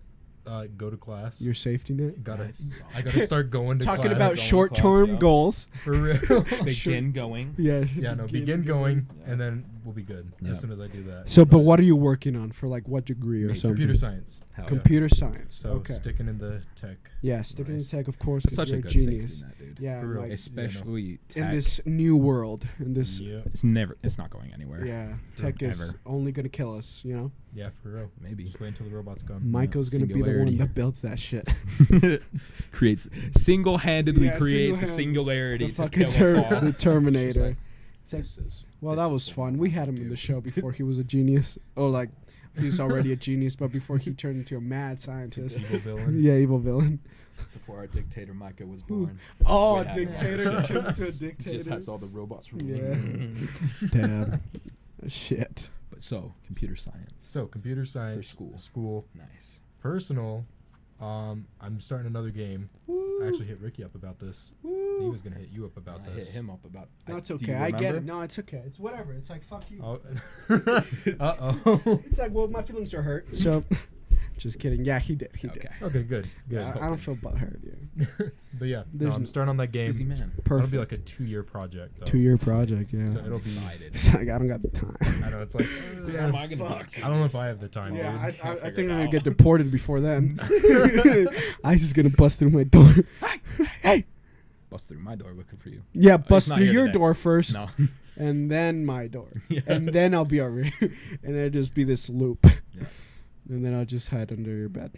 Go to class. Your safety net. Gotta. Nice. I gotta start going to Talking class. about Going to short-term class, yeah. goals. For real. Begin going. Yeah. Yeah, no, begin going, Yeah. and then we'll be good Yeah. as soon as I do that. So, but what are you working on for like what degree or Major. something? Computer science. Hell yeah. Computer science. So okay. sticking in the tech. Yeah, sticking Nice. in tech, of course. That's 'cause such a you're good genius. safety net, dude. Yeah, For real. like, Especially in tech. this new world, in this. Yep. It's not going anywhere. Yeah, tech is Ever. only gonna kill us. You know, Yeah, for real. Maybe. Just wait until the robots come. Maiko's gonna be the one Singularity. that builds that shit. creates single-handedly Yeah, creates a single-handed- singularity The to fucking kill us all. the Terminator. It's just like, It's like- this is- Well, this that is was what fun. I We wanna had him in do. the show before he was a genius. Oh, like he's already a genius, but before he turned into a mad scientist. Evil villain. Yeah, evil villain. Before our dictator Maiko was born. Oh, We had dictator one. turns into a He dictator. just has all the robots. Yeah. Damn. Shit. But so, computer science. So computer science. school. School. Nice. Personal. I'm starting another game. I actually hit Ricky up about this. He was gonna hit you up about I hit this. him up about. That's do okay. you I get it. remember? No, it's okay. It's whatever. It's like fuck you. Oh. Uh-oh. It's like, well, my feelings are hurt. So, just kidding. Yeah, he did. He Okay. did. Okay, good. Good. I don't feel butthurt. Yeah. But yeah, no, There's I'm n- starting on that game. Busy man. It'll Perfect. be like a 2-year project. Though. 2-year project. Yeah. So I'm it'll be. excited. It's like I don't got the time. I know it's like. Yeah, Am I gonna fuck. do I don't know if I have the time. Yeah, dude. I figure think it I'm gonna out. get deported before then. ICE is gonna bust through my door. Hey. Bust through my door looking for you. Yeah, he's bust not through here your today. door first, No. and then my door, Yeah. and then I'll be over here, and then it'll just be this loop, Yeah. and then I'll just hide under your bed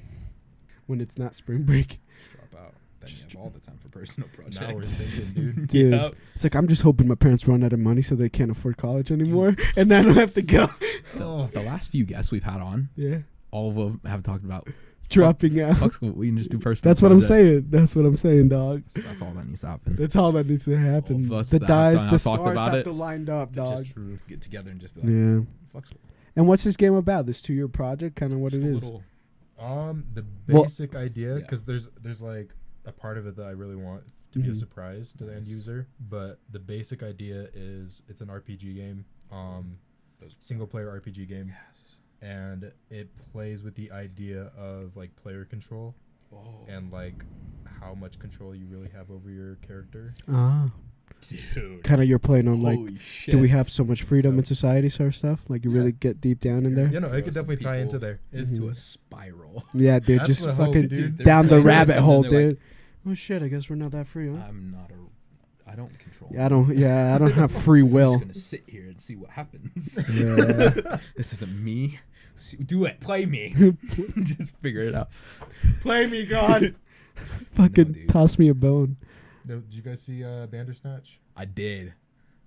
when it's not spring break. Just drop out. Then you have all the time for personal projects. Now we're thinking, dude. Dude, Yep. it's like I'm just hoping my parents run out of money so they can't afford college anymore, and then I don't have to go. Oh. The last few guests we've had on, Yeah, all of them have talked about dropping out. fuck school. We can just do personal. That's what I'm projects. saying. That's what I'm saying, dog. That's all that needs to happen. That's all that needs to happen. All of us The that have dies, done- the have talked stars about have it. to line up, dog. Just get together and just be like, Yeah. fuck school. And what's this game about? This 2-year project, kind of what Just it a is. little- The Well- basic idea, Yeah. because there's like a part of it that I really want to be a Mhm. surprise to the end Nice. user, but the basic idea is it's an RPG game, Those- single player RPG game, Yes. and it plays with the idea of like player control Oh. and like how much control you really have over your character. Ah, Dude. kind of you're playing on like, Holy shit. do we have so much freedom So- in society, sort of stuff? Like you Yeah. really get deep down in there. You know, it Throw could some definitely tie into people there. into Mhm. a spiral. Yeah, dude, That's just the hope, fucking dude. They're down the playing rabbit something, hole, they're like, dude. Oh shit! I guess we're not that free, huh? I don't control. Yeah, I don't. Yeah, I don't have free I'm will. just gonna sit here and see what happens. Yeah. This isn't me. Do it. Play me. Just figure it out. Play me, God. Fucking dude. toss me a bone. Did you guys see Bandersnatch? I did.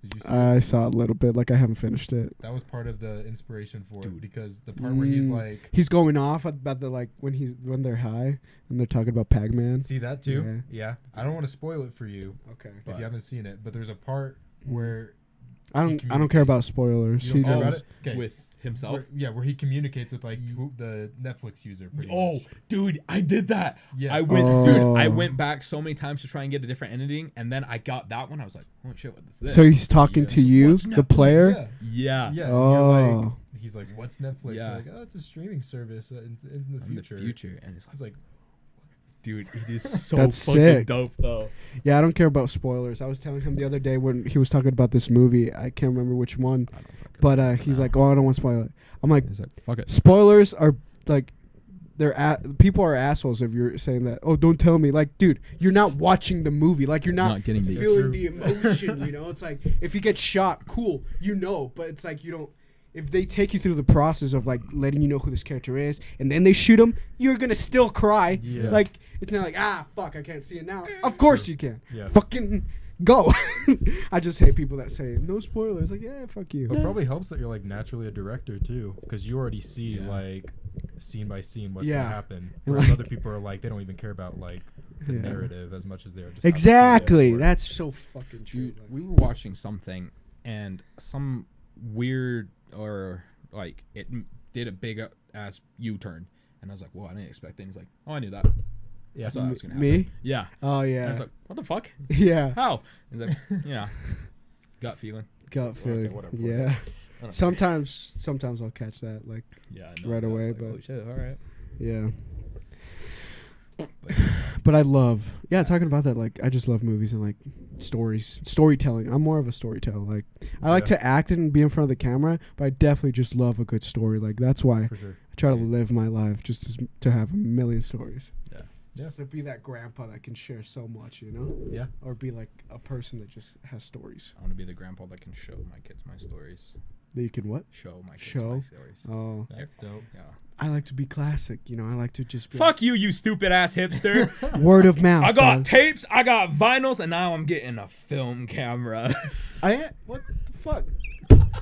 Did you see I it? saw a little bit. Like I haven't finished it. That was part of the inspiration for Dude. it because the part where he's Mm. like, He's going off about the like when they're high and they're talking about Pac-Man. see that too? Yeah. I don't want to spoil it for you Okay. if But- you haven't seen it, but there's a part where I don't care about spoilers. you don't care He about knows. it. Okay. With himself. Where he communicates with like the Netflix user. Pretty Oh, much. dude, I did that. Yeah. I went, Oh. I went back so many times to try and get a different ending, and then I got that one. I was like, oh shit, what is this? So he's talking Yeah. to you, What's the Netflix? player. Yeah. Yeah. Yeah. And you're like, Oh. he's like, what's Netflix? Yeah. You're like, oh, it's a streaming service in the In the future. future, and it's I was like, dude, it is so That's fucking sick. dope, though. Yeah, I don't care about spoilers. I was telling him the other day when he was talking about this movie. I can't remember which one, I don't fucking but remember he's now. like, "Oh, I don't want to spoil it." I'm like, He's like, fuck it. spoilers are like, people are assholes if you're saying that. Oh, don't tell me. Like, dude, you're not watching the movie. Like, you're not getting the feeling True. the emotion. You know, it's like if you get shot, cool, you know, but it's like you don't. If they take you through the process of like letting you know who this character is, and then they shoot him, you're gonna still cry. Yeah. Like it's not like fuck, I can't see it now. Of course you can. yeah. Fucking go. I just hate people that say no spoilers. Like fuck you. But it probably helps that you're like naturally a director too, because you already see Yeah. like scene by scene what's Yeah. gonna happen. And, Whereas like- other people are like they don't even care about like the Yeah. narrative as much as they are just Exactly. That That's so fucking true. Dude, we were watching something, and some weird or like it did a big ass U-turn, and I was like, "Well, I didn't expect it." And he's like, "Oh, I knew that." yeah. I thought that was gonna happen. Me? Yeah. Oh And I yeah. was like, "What the fuck? Yeah. How?" He's like, "Yeah, gut feeling." Gut Okay, feeling. whatever. Yeah. I don't Sometimes I'll catch that. Like Yeah. right I was away, like, but- oh shit, all right. yeah. But, But I love talking about that. Like I just love movies and like storytelling. I'm more of a storyteller. Like I like Yeah. to act and be in front of the camera, but I definitely just love a good story. Like that's why For sure. I try to live my life just to have a million stories. Yeah. Just to be that grandpa that can share so much, you know? Yeah. Or be like a person that just has stories. I want to be the grandpa that can show my kids my stories. That you can what? Show my kids Show? my stories. Oh, That's dope. Yeah. I like to be classic. You know, I like to just be Fuck you, you stupid ass hipster. like, word of mouth. I got dog. tapes, I got vinyls, and now I'm getting a film camera. What the fuck?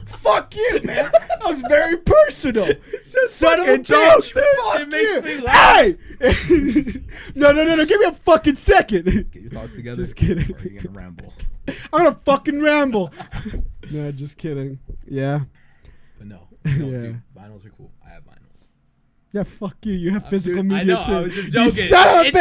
Fuck you, man. That was very personal. It's just Son of a fucking dope, bitch. dude. Fuck Shit makes you. me laugh. Hey! No. Give me a fucking second. Get your thoughts together. Just kidding. Or are you gonna ramble? I'm gonna fucking ramble. No, just kidding. Yeah. But no, Yeah. dude, vinyls are cool. I have vinyls. Yeah, fuck you. You have physical dude, I media know, too. I was just You joking. son of a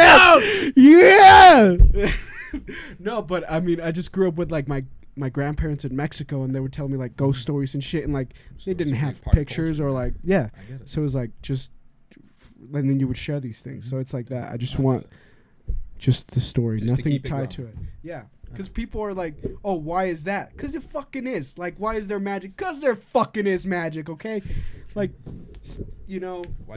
It's bitch. Yeah. No, but I mean, I just grew up with like my grandparents in Mexico, and they would tell me like ghost stories and shit, and like they Stories didn't are a big have part of pictures culture, or man. like yeah. I get it. So it was like just, and then you would share these things. So it's like that. I just I want feel just the story, Just to nothing keep it tied to going. it. Yeah, because people are like, oh, why is that? Because it fucking is. Like, why is there magic? Because there fucking is magic. Okay, like, you know. Why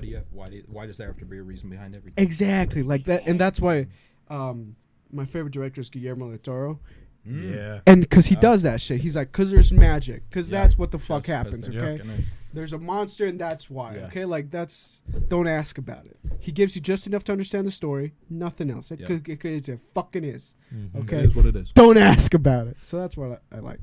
does there have to be a reason behind everything? Exactly, like that, and that's why my favorite director is Guillermo del Toro, Yeah. and because he Yeah. does that shit. He's like, because there's magic, because Yeah, that's what the fuck Just 'cause happens. they're Okay, fucking nice. there's a monster, and that's why. Yeah. Okay, like don't ask about it. He gives you just enough to understand the story, nothing else. It Yeah. could it fucking is. Mhm. Okay. It is what it is. Don't ask about it. So that's what I like.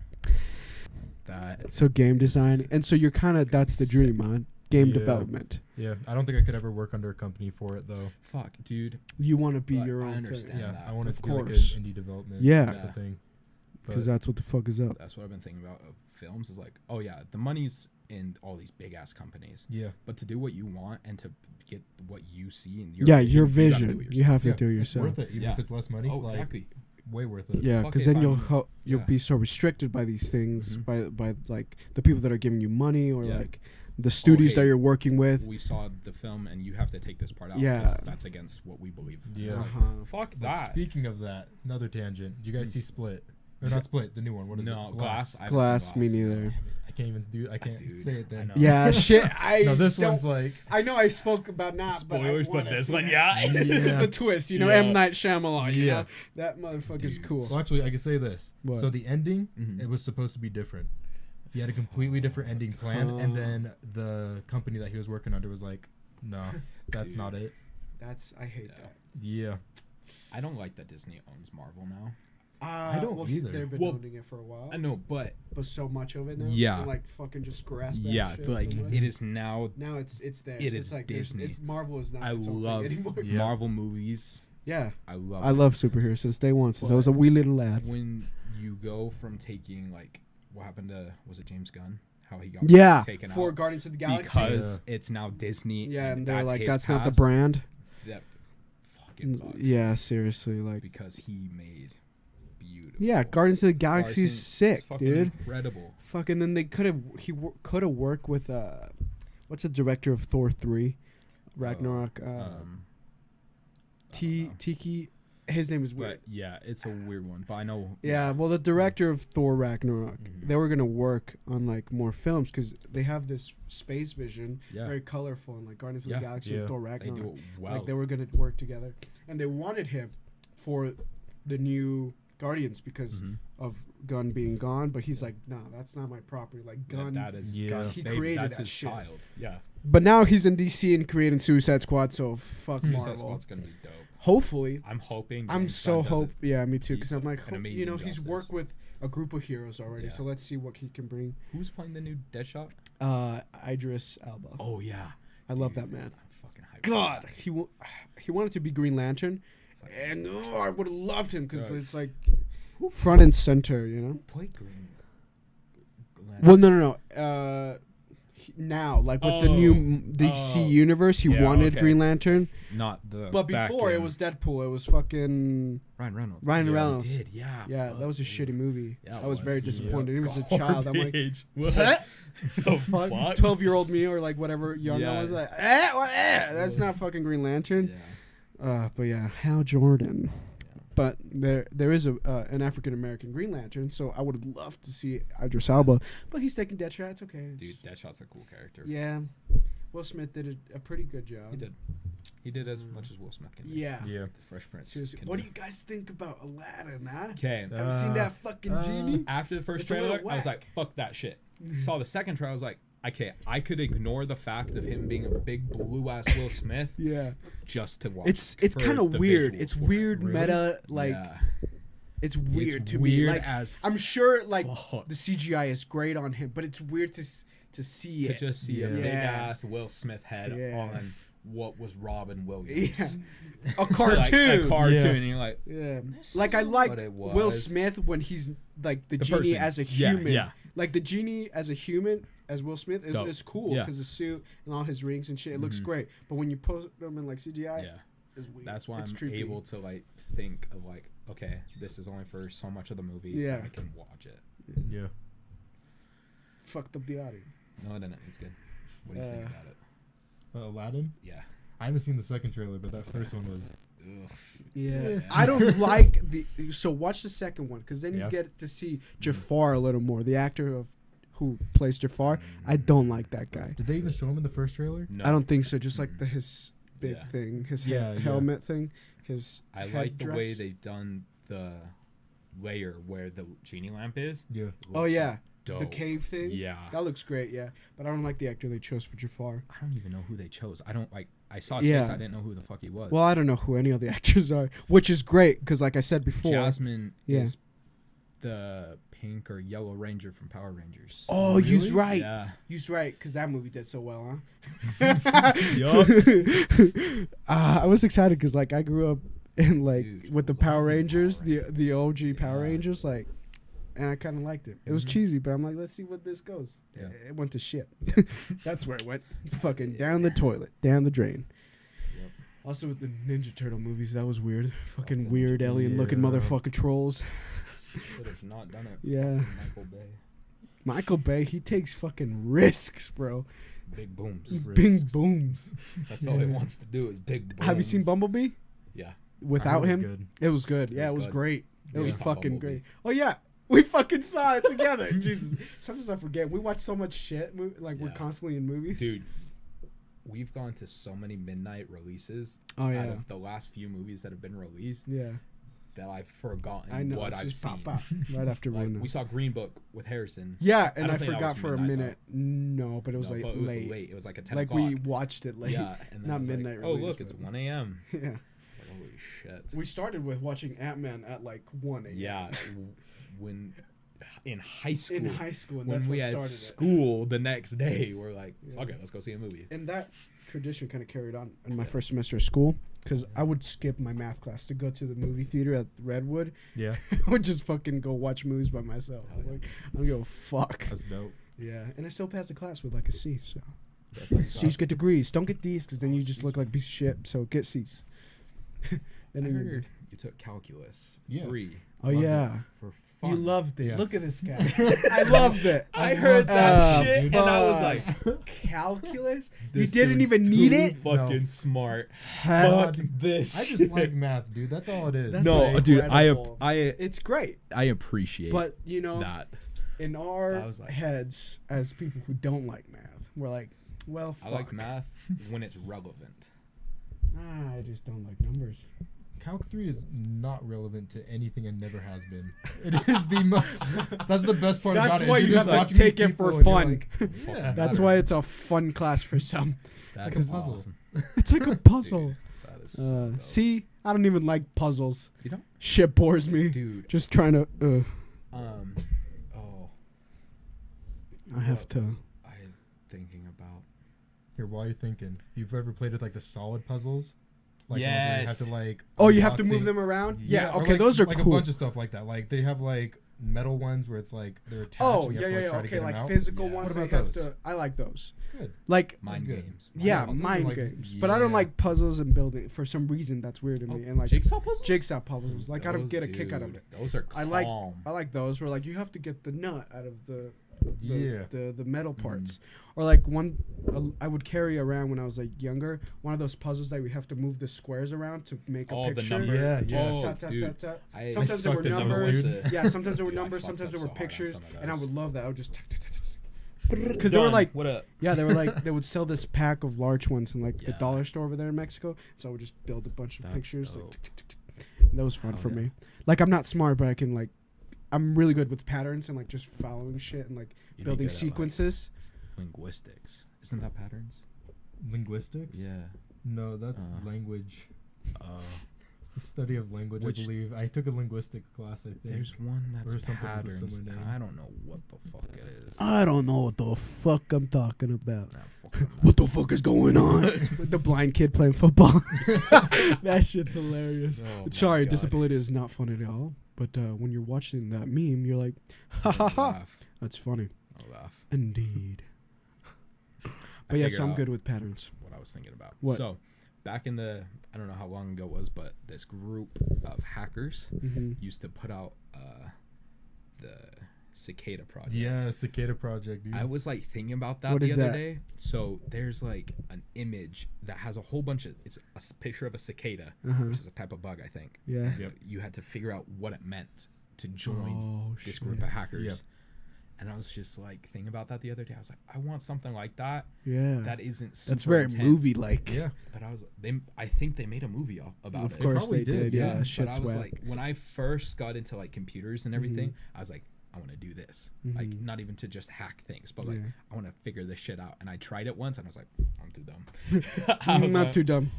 That So game design, and so you're kind of that's the dream, man. Game Yeah. development. Yeah. I don't think I could ever work under a company for it though. fuck, dude. You want to be But your I own understand. thing. Yeah. that. I want it Of to be like an course. indie development. Yeah. type of thing. Because But that's what the fuck is up. That's what I've been thinking about of films is like, oh yeah, the money's in all these big ass companies, yeah. but to do what you want and to get what you see in Your your vision. you gotta do it You yourself. have to Yeah, do it it's yourself. worth it, even Yeah. if it's less money. Oh, like, exactly. way worth it. Yeah, Fuck because it, then you'll I'm- you'll yeah. be so restricted by these things, Mhm. by like the people that are giving you money or Yeah. like the studios hey, that you're working with. We saw the film and you have to take this part out. Yeah. because that's against what we believe. Yeah. It's like, Uh-huh. fuck But that. speaking of that, another tangent. Did you guys see Split? Or S- not Split, the new one. What is No, it? Glass. I haven't seen Glass, me Glass. neither. Damn it, I I can't Dude, say it I then. know. Yeah, shit. No, this one's like. I know I spoke about not, Spoilers, but, I but wanna this see one, it. yeah. It's the twist, you know, Yeah. M. Night Shyamalan, you Yeah. know? That motherfucker's Dude. cool. Well, actually, I can say this. What? So the ending, Mhm. it was supposed to be different. He had a completely different ending plan, and Oh. then the company that he was working under was like, "No, that's Dude. not it." I hate Yeah. that. Yeah. I don't like that Disney owns Marvel now. I don't well, either. They've been Well, owning it for a while. I know, but But so much of it now. Yeah. And, like fucking just grasp at yeah, shit but like so much. it is now. Now it's there. It So is it's like Disney. It's Marvel is not I its own love thing anymore. Yeah. Marvel movies. Yeah. I love. I love superheroes since day one, since I was a But wee little lad. when you go from taking like what happened to was it James Gunn? How he got Yeah. taken For out Guardians of the Galaxy. because it's now Disney. Yeah, and they're like, his that's not the past. brand. That fucking bugs. Yeah, seriously, like. Because he made beautiful. Yeah, Guardians of the Galaxy is Guardians- sick, it's fucking dude. Incredible. Fucking then they could have could have worked with what's the director of Thor 3, Ragnarok, I don't know. Tiki. His name is weird. But yeah, it's a weird one. But I know. Yeah, well, the director of Thor Ragnarok, Mhm. they were gonna work on like more films because they have this space vision, Yeah. very colorful, and like Guardians of Yeah, the Galaxy yeah. and Thor They Ragnarok. do it well. Like they were gonna work together, and they wanted him for the new Guardians because Mhm. of Gunn being gone. But he's like, nah, that's not my property. Like Yeah, Gunn. that is Yeah. Gunn. He They- created that's that his shit. child. Yeah. But now he's in DC and creating Suicide Squad, so fuck Suicide Marvel. Squad's gonna be dope. Hopefully, I'm hoping. I'm James so Gunn does hope. it. Yeah, me too. He's Because I'm like, an you know, amazing he's justice. worked with a group of heroes already. Yeah. So let's see what he can bring. Who's playing the new Deadshot? Idris Elba. Oh yeah. I love Dude, that man. I'm fucking hyped. for God, that. he wanted to be Green Lantern, Fucking- and I would have loved him because God. it's like front and center, you know. Played Green. Well, no. Now, like with the new DC Oh. universe, he Yeah, wanted okay. Green Lantern, Not the. but back before it in- was Deadpool. It was fucking Ryan Reynolds. Ryan Yeah, Reynolds. He did, yeah. yeah. fuck, That was a dude. shitty movie. Yeah, it I was very was. disappointed. He was a Garbage. child. I'm like, What? "What? The fuck, fuck? 12-year-old me or like whatever young Yeah. I was like, that's not fucking Green Lantern. Yeah. But yeah, Hal Jordan. But there is an African American Green Lantern, so I would love to see Idris Elba. But he's taking Deadshot. It's okay. Dude, Deadshot's a cool character. Yeah, Will Smith did a pretty good job. He did. He did as much as Will Smith can do. Yeah. Yeah. The Fresh Prince. Seriously, can what do you guys think about Aladdin, huh? Okay. Have you seen that fucking genie? After the first It's a little trailer, I was like, whack. fuck that shit. Saw the second trailer, I was like, okay, I could ignore the fact of him being a big blue ass Will Smith Yeah. just to watch. It's for kind of the weird. visuals It's for it. weird Really? meta. Like Yeah. it's weird It's to weird me. Like as I'm sure like fuck. the CGI is great on him, but it's weird to see To it. just see a Yeah. big Yeah. ass Will Smith head Yeah. on what was Robin Williams. Yeah. A Like, cartoon. a cartoon. Yeah. And you're like, Yeah, This like I isn't like what it Will was. Smith when he's like the The genie person. as a Yeah, human. yeah. Like the genie as a human, as Will Smith, dope. is cool Yeah. because the suit and all his rings and shit, it looks Mhm. great. But when you put him in like CGI, yeah. it's weird. That's why It's I'm creepy. able to like think of like, okay, this is only for so much of the movie. Yeah. I can watch it. Yeah. Fucked up the audio. No, it didn't. It's good. What do you think Uh, about it? Aladdin. Yeah. I haven't seen the second trailer, but that first one was. Ugh. Yeah, Yeah. I don't like the. So watch the second one because then you Yeah. get to see Jafar a little more. The actor of who plays Jafar. I don't like that guy. Did they even show him in the first trailer? No. I don't think so. Just like his big Yeah. thing, his Yeah, yeah. helmet thing, his. I like the way headdress. they've done the layer where the genie lamp is. Yeah. Oh Looks yeah, dope. the cave thing. Yeah. That looks great. Yeah, but I don't like the actor they chose for Jafar. I don't even know who they chose. I don't like. I saw his Yeah. face. I didn't know who the fuck he was. Well, I don't know who any of the actors are, which is great because, like I said before. Jasmine Yeah. is the pink or yellow ranger from Power Rangers. Oh, you's Really? right. Yeah. You's right because that movie did so well, huh? Yup. I was excited because like I grew up in like Dude, with the love Power Power Rangers, Rangers. the OG Power Yeah. Rangers, like, and I kind of liked it. It was Mhm. cheesy, but I'm like, let's see what this goes. Yeah. It went to shit. That's where it went. Fucking down the toilet, down the drain. Yep. Also with the Ninja Turtle movies, that was weird. Fucking the weird Ninja alien looking Turtles. motherfucking trolls. Should have not done it. Yeah. Fucking Michael Bay. Michael Bay, he takes fucking risks, bro. Big booms. Big booms. That's all he Yeah. wants to do is big booms. Have you seen Bumblebee? Yeah. Without I heard it him, was good. it was good. Yeah, was it was good. great. It Yeah. was Saw fucking Bumblebee. great. Oh yeah, We fucking saw it together. Jesus. Sometimes I forget. We watch so much shit. We're constantly in movies. Dude, we've gone to so many midnight releases Oh, out yeah. of the last few movies that have been released Yeah. that I've forgotten I know. what It's I've just seen. pop right after Like, one. we saw Green Book with Harrison. Yeah, and don't I think that forgot was for a midnight, minute. No, but it was No, like but it was late. late. It was like a 10 Like o'clock. we watched it late. Yeah, and then Not I was like, midnight oh, release, look, it's but- 1 a.m. Yeah. It's like, holy shit. We started with watching Ant-Man at like 1 a.m. Yeah, when in high school. In high school, and when that's we what had started it. school the next day, we're like, Yeah. fuck it, let's go see a movie. And that tradition kind of carried on in my first semester of school because I would skip my math class to go to the movie theater at Redwood. Yeah. I would just fucking go watch movies by myself. Hell yeah. Like, I don't give a fuck. That's dope. Yeah, and I still passed the class with like a C. So That's like, C's get degrees. Don't get D's because then you just look like a piece of shit. So get C's. I then you- heard you took calculus 3 Oh Loved it. yeah, for fun. you loved it. Yeah. Look at this guy. I loved it. I heard that shit, and I was fuck. like, Calculus? You this didn't dude's even need too it? Fucking No. smart. Hell, Fuck this. I just shit. like math, dude. That's all it is. That's no, dude. incredible. I great. I appreciate But you know, that. in our I was like- heads as people who don't like math, we're like, well, I like fuck. math when it's relevant. I just don't like numbers. Calc 3 is not relevant to anything and never has been. It is the most. That's the best part That's about it. why is you just have to watching take these it for people and you're fun. like, yeah. That's why it's a fun class for some. That's like a puzzle. awesome. It's like a puzzle. Dude, that is so dope. See, I don't even like puzzles. You don't, Shit bores me. dude. Just trying to. Oh, I have what to. was I thinking about? Here, while you're thinking, you've ever played with like the solid puzzles? Like ones where you have Yes. to like. Oh, you have to unlock move things? them around. Yeah, Yeah. or, Okay, like, those are like cool. a bunch of stuff like that. Like they have like metal ones where it's like they're attached. Oh and you yeah, have to, yeah, like, try to okay, get like them out. physical Yeah. ones. What They about have those? to. I like those. Good. Mind Like That's good. games. yeah, puzzles are mind like- games. But I don't yeah. like puzzles and building. For some reason, that's weird to me. And like Jigsaw puzzles. jigsaw puzzles, like I don't Those, get a kick out of dude, it. Those are calm. I like those where like you have to get the nut out of the Yeah. the metal parts, or like one I would carry around when I was like younger. One of those puzzles that we have to move the squares around to make a Oh, the picture. number. Yeah, Just yeah. tut, tut, dude. tut, tut. I Sometimes there were sucked at those, numbers. dude. Yeah, sometimes there were Dude, I numbers. fucked Sometimes up there were so hard on pictures, some of and I those. would love that. I would just because they were Done. like What up? yeah, they were like they would sell this pack of large ones in like the Yeah. dollar store over there in Mexico. So I would just build a bunch of That's pictures. Like, dope. tick, tick, tick, tick. And that was fun Hell for yeah. me. Like I'm not smart, but I can like I'm really good with patterns and like just following shit and like You'd be building good at, like, sequences. linguistics. Isn't that patterns? Linguistics? Yeah. No, that's language. It's a study of language, Which- I believe. I took a linguistics class, I think. There's one Or that's something with a patterns. similar and name. I don't know what the fuck it is. I don't know what the fuck I'm talking about. Nah, fuck them. What the fuck is going on? With the blind kid playing football. That shit's hilarious. Oh my Sorry, God. disability is not fun at all. But when you're watching that meme, you're like, ha ha I'll ha. laugh. That's funny. I'll laugh. Indeed. I But yes, figured I'm out good with patterns. what I was thinking about. What? So, back in the, I don't know how long ago it was, but this group of hackers Mm-hmm. used to put out the Cicada project. Yeah, Cicada Project, dude. I was like thinking about that What the is other that? day. So there's like an image that has a whole bunch of, it's a picture of a cicada, Uh-huh. which is a type of bug, I think. Yeah. And Yep. you had to figure out what it meant to join Oh, this shit. group of hackers. Yep. And I was just like thinking about that the other day. I was like, I want something like that. Yeah. That isn't super That's very intense. movie-like. yeah. But I think they made a movie about Of it. course probably they did. did, Yeah, yeah. But shit's I was wet. like, when I first got into like computers and everything, I was like, I want to do this. Like, Mhm. not even to just hack things, but like, Yeah. I want to figure this shit out. And I tried it once, and I was like, I'm too dumb. I was Not like, too dumb.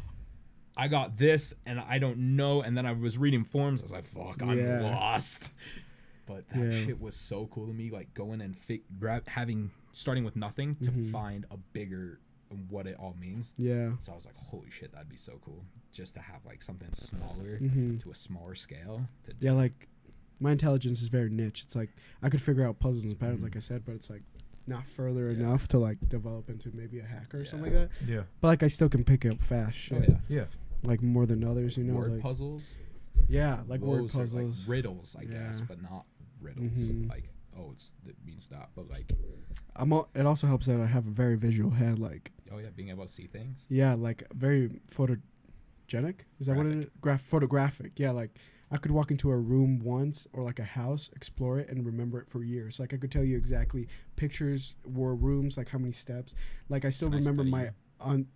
I got this, and I don't know. And then I was reading forums. I was like, fuck, I'm Yeah. lost. But that Yeah. shit was so cool to me. Like going and starting with nothing to find a bigger what it all means. Yeah. So I was like, holy shit, that'd be so cool. Just to have like something smaller Mhm. to a smaller scale. To Yeah, like my intelligence is very niche. It's like I could figure out puzzles and patterns, Mhm. like I said, but it's like not further Yeah. enough to like develop into maybe a hacker or something Yeah. like that. Yeah. But like I still can pick up fast shit, Oh yeah. Yeah. like more than others, you know. Word like, puzzles. yeah, like word Those are, puzzles. like riddles, I guess, Yeah. but not riddles. Mhm. Like, it means that, but like, It also helps that I have a very visual head. Like, oh yeah, being able to see things. yeah, like very photogenic. Is that what it is? Photographic. Yeah, like I could walk into a room once or like a house, explore it, and remember it for years. Like I could tell you exactly pictures, were rooms, like how many steps. Like I still Can I remember study my you? on.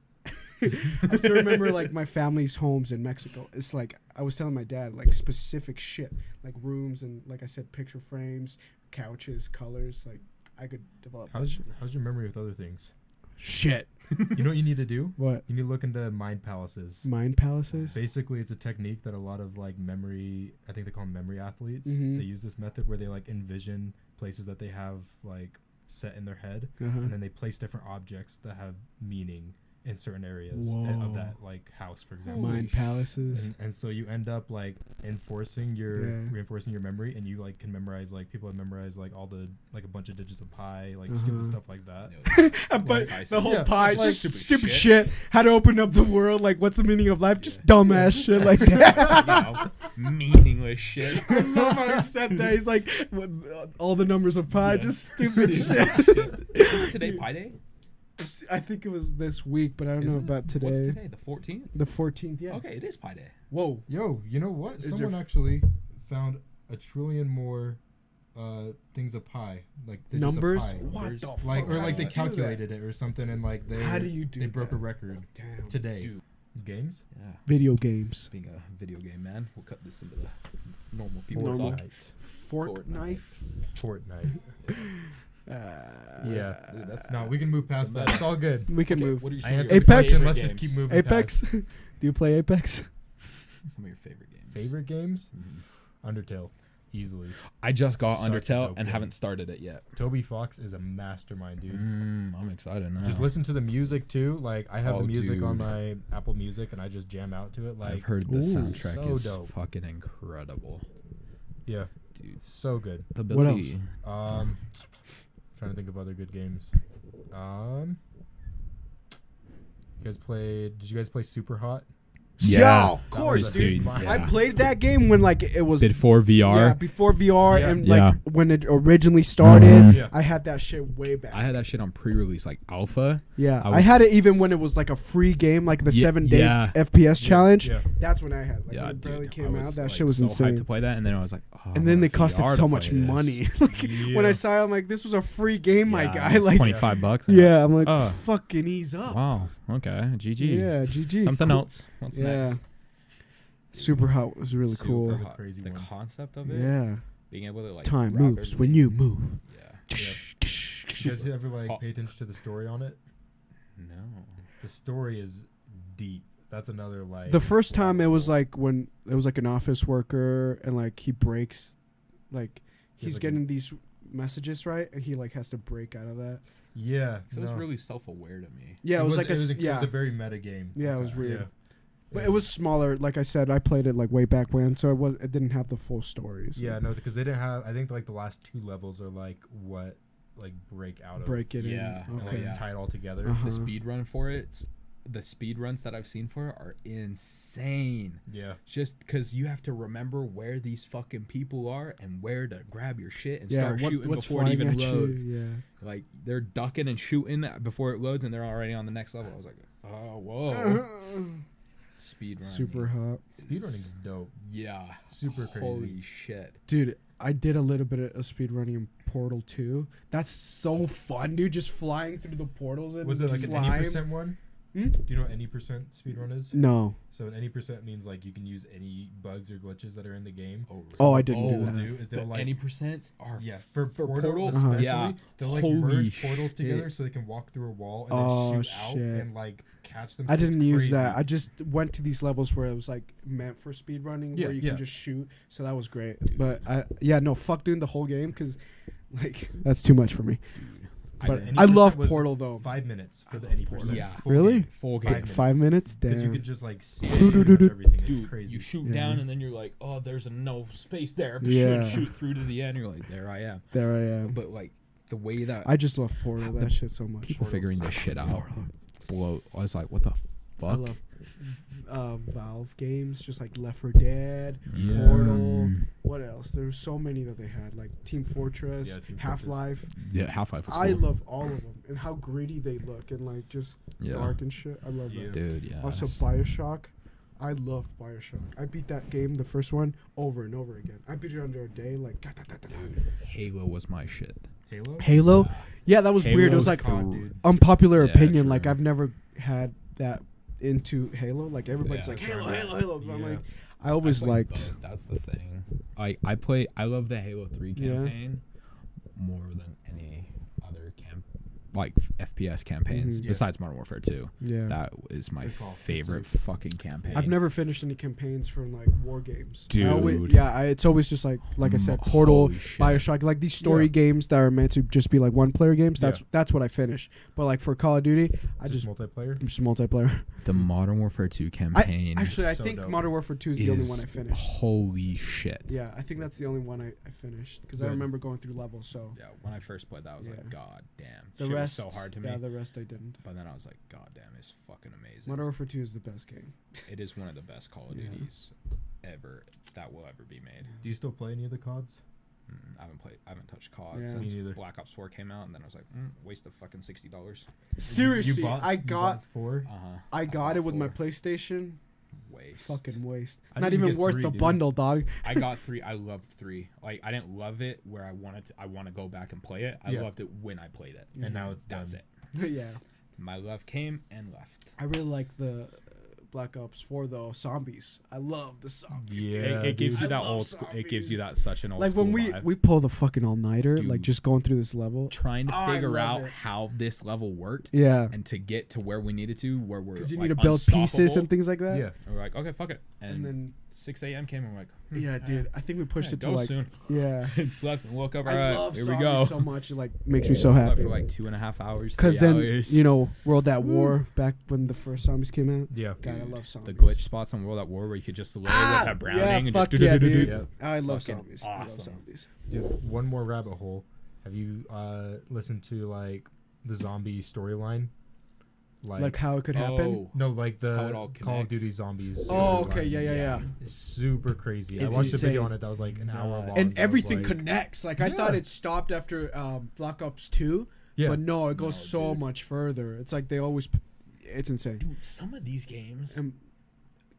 I still remember like my family's homes in Mexico. It's like I was telling my dad like specific shit, like rooms and like I said, picture frames, couches, colors. Like I could develop. that shit. How's your memory with other things? Shit. You know what you need to do? What? You need to look into mind palaces. Mind palaces? Basically, it's a technique that a lot of like memory, I think they call them memory athletes. Mhm. They use this method where they like envision places that they have like set in their head, Uh-huh. and then they place different objects that have meaning in certain areas Whoa. of that like house, for example. Mind palaces. And so you end up like reinforcing your memory, and you like can memorize like people have memorized like all the like a bunch of digits of pi, like stupid Uh-huh. stuff like that. But Tyson. the whole Yeah, pie, it's like just stupid stupid shit. shit. How to open up the world, like what's the meaning of life? Just dumbass shit like that. Meaningless shit. I love how he said that. He's like, all the numbers of pi, Yeah. just stupid shit. Isn't today Pi Day? I think it was this week, but I don't Is know it? about today. What's today? The 14th? The 14th, yeah. Okay, it is Pi Day. Whoa. Yo, you know what? Is there Someone actually found a trillion more things of pi, like digits Numbers? of pi. What the Like fuck? or How like do they you do that? calculated it or something, and like they How do you do they broke a that? record Damn. today. Dude. Games. Yeah. Video games. Being a video game man, we'll cut this into the normal people Normal. talk. Fortnite. Fortnite. Uh, Yeah, Dude, that's not. We can move past that. It's all good. We can Okay, move. what are your, I some of answered your the question. Apex? Let's just keep games? moving. Apex. Past. Do you play Apex? Some of your favorite games. Favorite games? Mhm. Undertale, easily. I just got Such a Undertale dope and game. haven't started it yet. Toby Fox is a mastermind, dude. I'm excited now. Just listen to the music too. Like I have Oh, the music on dude. my Apple Music, and I just jam out to it. Like I've heard the Ooh, soundtrack so is dope. fucking incredible. Yeah, Dude. so good. The What ability. Trying to think of other good games. You guys played? Did you guys play Super Hot? Yeah, of That course, was a dude. fire. I played that game when like it was Before VR. Yeah, before VR Yeah. and Yeah. like when it originally started. Mhm. Yeah. I had that shit way back. I had that shit on pre-release, like alpha. Yeah, I I had was it even when it was like a free game, like the Ye- 7-day yeah. FPS challenge. Yeah. That's when I had. Like Yeah, when it barely dude, came I out, was, that like, shit was so hyped insane. to play that, and then I was like, oh, And then they I want costed VR to so play much this. money. Like when I Yeah. saw it, I'm like, this was a free game, my Yeah, guy. it was Like, $25. yeah, I'm like, Oh. fucking ease up. Wow. Okay. GG. Yeah, GG. Something Cool. else. What's Yeah. next? Super Hot was really Super cool. That was a hot. crazy The one. concept of it. Yeah, Being able to like time wrap moves when everything- you move. Yeah. You guys ever like Oh. pay attention to the story on it? No. The story is deep. That's another like. The first time it was level. like when it was like an office worker and like he breaks, like He he's has, like, getting these messages right and he like has to break out of that. Yeah. It feels no. really self-aware to me. Yeah, it was like it was a it was a very meta game. Yeah, it was Okay. weird. Yeah. But it was smaller. Like I said, I played it like way back when, so it didn't have the full story. So Yeah, no, because they didn't have. I think like the last two levels are like what like break out of. break it Yeah. in. And, Okay. like, yeah. tie it all together. Uh-huh. The speed run for it, the speed runs that I've seen for it are insane. Yeah. Just because you have to remember where these fucking people are and where to grab your shit and Yeah, start shooting what's before it flying even at you, loads. Yeah. Like they're ducking and shooting before it loads, and they're already on the next level. I was like, oh, whoa, speed run. Super hot. Speedrunning is dope. Yeah, Super crazy. Holy shit. Dude, I did a little bit of speed running in Portal 2. That's so fun, dude. Just flying through the portals and Was the it like slime. an any percent one? Hmm? Do you know what any percent speedrun is? No. So an any percent means like you can use any bugs or glitches that are in the game. Oh, I didn't do What that. they'll do is The they'll like any percents are yeah for portals, portals Uh-huh. especially yeah. they'll like Holy merge portals shit. together so they can walk through a wall and Oh, then shoot out shit. and like catch them. I So it's didn't use crazy. that. I just went to these levels where it was like meant for speed running, Yeah, where you yeah. can just shoot. So that was great. Dude. But fuck doing the whole game because, like, that's too much for me. But Any I love percent was Portal though. 5 minutes for I the love any Portal. percent. Yeah. Full Really? game. full 5 game. minutes. 5 minutes? Because you Damn. could just like see Yeah. pretty much everything. It's Dude, crazy. you shoot Yeah. down and then you're like, oh, there's no space there. Yeah. Shoot through to the end. You're like, there I am. There I am. But like the way that I just love Portal. The That shit so much. people Portal's figuring so this shit fucking out, blow. I was like, what the I fuck? love Valve games, just like Left 4 Dead, Yeah. Portal. What else? There's so many that they had, like Team Fortress, Yeah, Team Fortress. Half-Life. Yeah, Half-Life was I cool. love all of them and how gritty they look and like just Yeah. dark and shit. I love Yeah. that. Dude, yeah. Also, that's- Bioshock. I love Bioshock. I beat that game, the first one, over and over again. I beat it under a day, like. Halo was my shit. Halo? Yeah, that was weird. It was like unpopular Yeah, opinion. true. Like I've never had that into Halo. Like everybody's Yeah. like Halo. But I'm Yeah. like, I always played liked. both, that's the thing. I love the Halo 3 Yeah. campaign more than any other FPS campaigns Mhm. Yeah. besides Modern Warfare 2. Yeah. That is my Good call. favorite It's fucking campaign. I've never finished any campaigns from like war games. Dude. It's always just like I said, Portal, Holy shit. Bioshock, like these story games that are meant to just be like one player games. Yeah. That's what I finish. But like for Call of Duty, I just multiplayer. just multiplayer. The Modern Warfare 2 campaign. I So think dope. Modern Warfare 2 is the only one I finished. Holy shit. Yeah, I think that's the only one I finished because I Good. remember going through levels. So Yeah, when I first played that, I was Yeah. like, God damn. the Shit rest, was so hard to me. yeah, the rest I didn't. But then I was like, God damn, it's fucking amazing. Modern Warfare 2 is the best game. It is one of the best Call of Yeah. Duties ever that will ever be made. Do you still play any of the CODs? I haven't touched COD Yeah. since Me neither. Black Ops 4 came out, and then I was like, waste of fucking $60. Seriously, you I bought got 4. I it with my PlayStation. waste. Fucking waste. I Not didn't even get worth 3, the dude. bundle, dog. I got 3. I loved 3. Like I didn't love it where I want to go back and play it. I Yeah. loved it when I played it. And now it's That's done. it. Yeah, My love came and left. I really like the Black Ops 4 though. Zombies. I love the zombies. dude. Yeah, It gives dude. you I that love old school. It gives you zombies. that such an old Like school when vibe. we pull the fucking all nighter, like Dude. just going through this level. Trying to Oh, I figure love out it. how this level worked Yeah, and to get to where we needed to, where we're because you like, need to build pieces unstoppable. and things like that. Yeah. And we're like, okay, fuck it. and And then 6 a.m. came and we're like, yeah, dude, I think we pushed it to go like soon. yeah. And slept and woke up. All I right, love here we zombies go. so much. It like makes me so Slept happy. for like 2.5 hours. Because 3 then hours. World at War back when the first zombies came out. Yeah. God, I Dude, love zombies. the glitch spots on World at War where you could just lay with a Browning yeah, and fuck just yeah, dude. Yeah. I love Fucking zombies. I love awesome. zombies. Dude, one more rabbit hole. Have you listened to like the zombie storyline? Like how it could happen. No, like How it the all Call of connects. Duty zombies. Oh, storyline. okay, yeah. It's super crazy. I It's watched a video insane. on it that was like an hour long. And that was, everything like- connects. Like I thought Yeah. it stopped after Black Ops 2, Yeah. but no, it goes No, so dude. much further. It's like they always. It's insane. Dude, some of these games And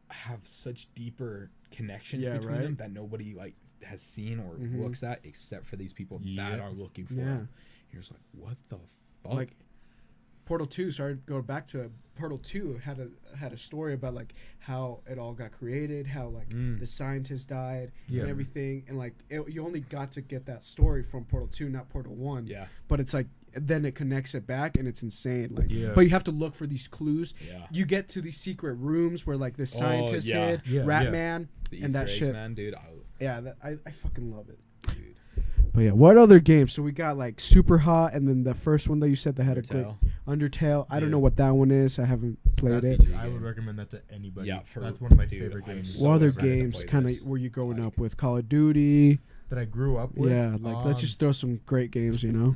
have such deeper connections Yeah, between right? them that nobody like has seen or Mhm. looks at except for these people Yeah. that are looking for Yeah. them. You're just like, what the fuck? Like Portal 2, sorry to go back to it, Portal 2 had a story about like how it all got created, how like the scientist died Yeah. and everything, and like you only got to get that story from Portal 2, not Portal 1. yeah, But it's like then it connects it back and it's insane. Like Yeah. but you have to look for these clues. yeah. You get to these secret rooms where like this scientist yeah. hid, Yeah, Rat yeah. Man, The and Easter that eggs, shit. man, dude. Yeah, I fucking love it. Dude. But yeah, what other games? So we got like Super Hot, and then the first one that you said that had a great Undertale. Undertale. I don't Yeah. know what that one is. I haven't played That's- it. I would recommend that to anybody. Yeah, that's one of my dude, favorite I'm games. so What other excited to games play kind of this. were you growing Like- up with? Call of Duty. That I grew up with. Yeah, like let's just throw some great games, you know.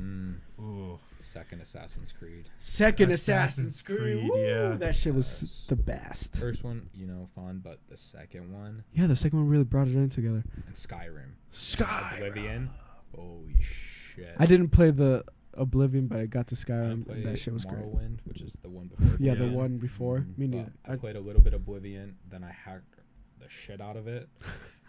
Ooh. Second Assassin's Creed. Second Assassin's Assassin's Creed. Creed, Woo, yeah. that shit was Yes. the best. First one, fun, but the second one Yeah, the second one really brought it in together. and Skyrim. Sky. Oblivion. Holy shit. I didn't play the Oblivion, but I got to I Skyrim, didn't play and that shit was great. Morrowind, which is the one before. Yeah, the Oblivion. one before. Me But neither. I played a little bit of Oblivion, then I hacked the shit out of it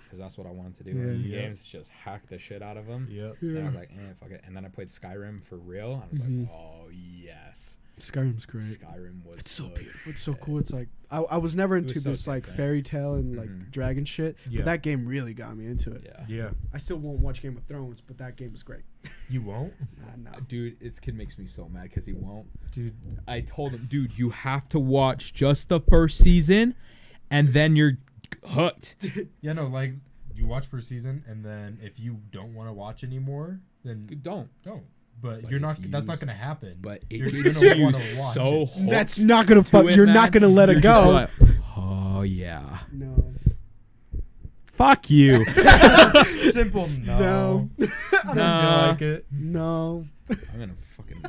because that's what I wanted to do in these Yeah. games, just hack the shit out of them. Yep. And I was like, fuck it. And then I played Skyrim for real. And I was Mhm. like, oh yes, Skyrim's great. Skyrim was It's so good beautiful. It's so shit. cool. It's like I was never into was so this like different. fairy tale and like Mhm. dragon shit, Yeah. but that game really got me into it. Yeah. Yeah. I still won't watch Game of Thrones, but that game is great. You won't, No. Dude, this kid makes me so mad because he won't. dude. I told him, dude, you have to watch just the first season, and then you're hooked. Yeah, no, like you watch first season, and then if you don't want to watch anymore, then Don't. don't. But Like, you're not. if you That's not use- gonna happen. But it You're gets gonna you wanna watch so it. hooked. That's not gonna to fuck. it, You're man. not gonna let You're it just go. like, oh yeah. No. Fuck you. Simple. No. No. I don't Nah. feel like it. No. I'm gonna fucking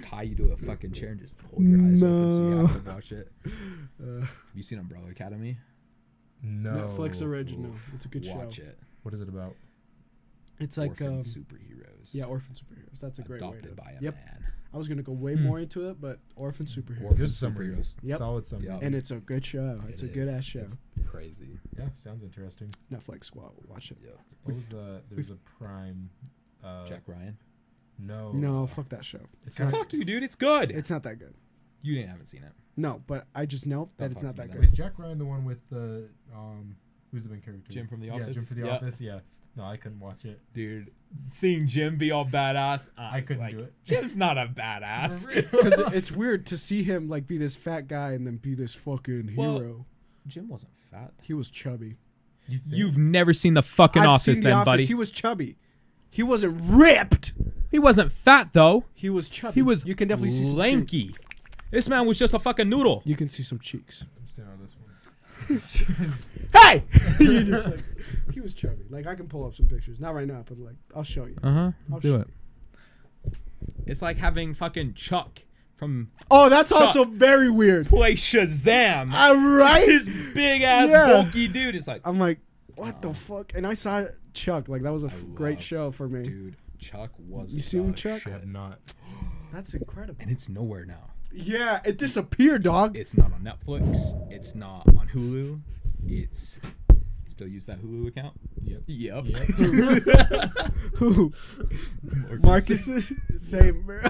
tie you to a fucking chair and just hold your eyes open so you have to watch it. Have you seen Umbrella Academy? No. Netflix original. It's a good Watch show. it. What is it about? It's like Orphan superheroes. yeah, orphan superheroes. That's a great way Adopted to. by a Yep. man. I was gonna go way Hmm. more into it, but Orphan Superhero. Orphan Good summary. Superheroes. Yep. Solid summary. Yep. And it's a good show. It's a good ass show. It's crazy. Yeah, sounds interesting. Netflix, watch it. Yep. What was there's a Prime. Jack Ryan. No. No, fuck that show. It's God. not, Fuck you, dude. It's good. It's not that good. You haven't seen it. No, but I just know that Don't it's talk not to me that then. is good. Jack Ryan the one with the who's the main character? Jim from The Yeah, Office? Jim from The Yeah. Office. Yeah. No, I couldn't watch it. Dude, seeing Jim be all badass. I was couldn't like, do it. Jim's not a badass. Because it's weird to see him like be this fat guy and then be this fucking Well, hero. Jim wasn't fat. He was chubby. You think? You've never seen the fucking I've Office seen then, The Office. buddy. He was chubby. He wasn't ripped. He wasn't fat, though. He was chubby. He was You can definitely see some cheeks. lanky. This man was just a fucking noodle. You can see some cheeks. I'm staying on this one. Hey! You just, like, he was chubby. Like I can pull up some pictures. Not right now, but like I'll show you. Uh-huh. I'll Do show it. It's like having fucking Chuck from Oh, that's Chuck. also very weird. play Shazam. I'm right. His big ass Yeah. bulky dude is like, I'm like, what the Oh. fuck? And I saw Chuck. Like that was a great love- show for me. dude, Chuck was You see him, the Chuck? I shit. have not. That's incredible. And it's nowhere now. Yeah, it disappeared, dog. It's not on Netflix. It's not on Hulu. It's still use that Hulu account. Yep. Yep. Who? Marcus is same. Bro.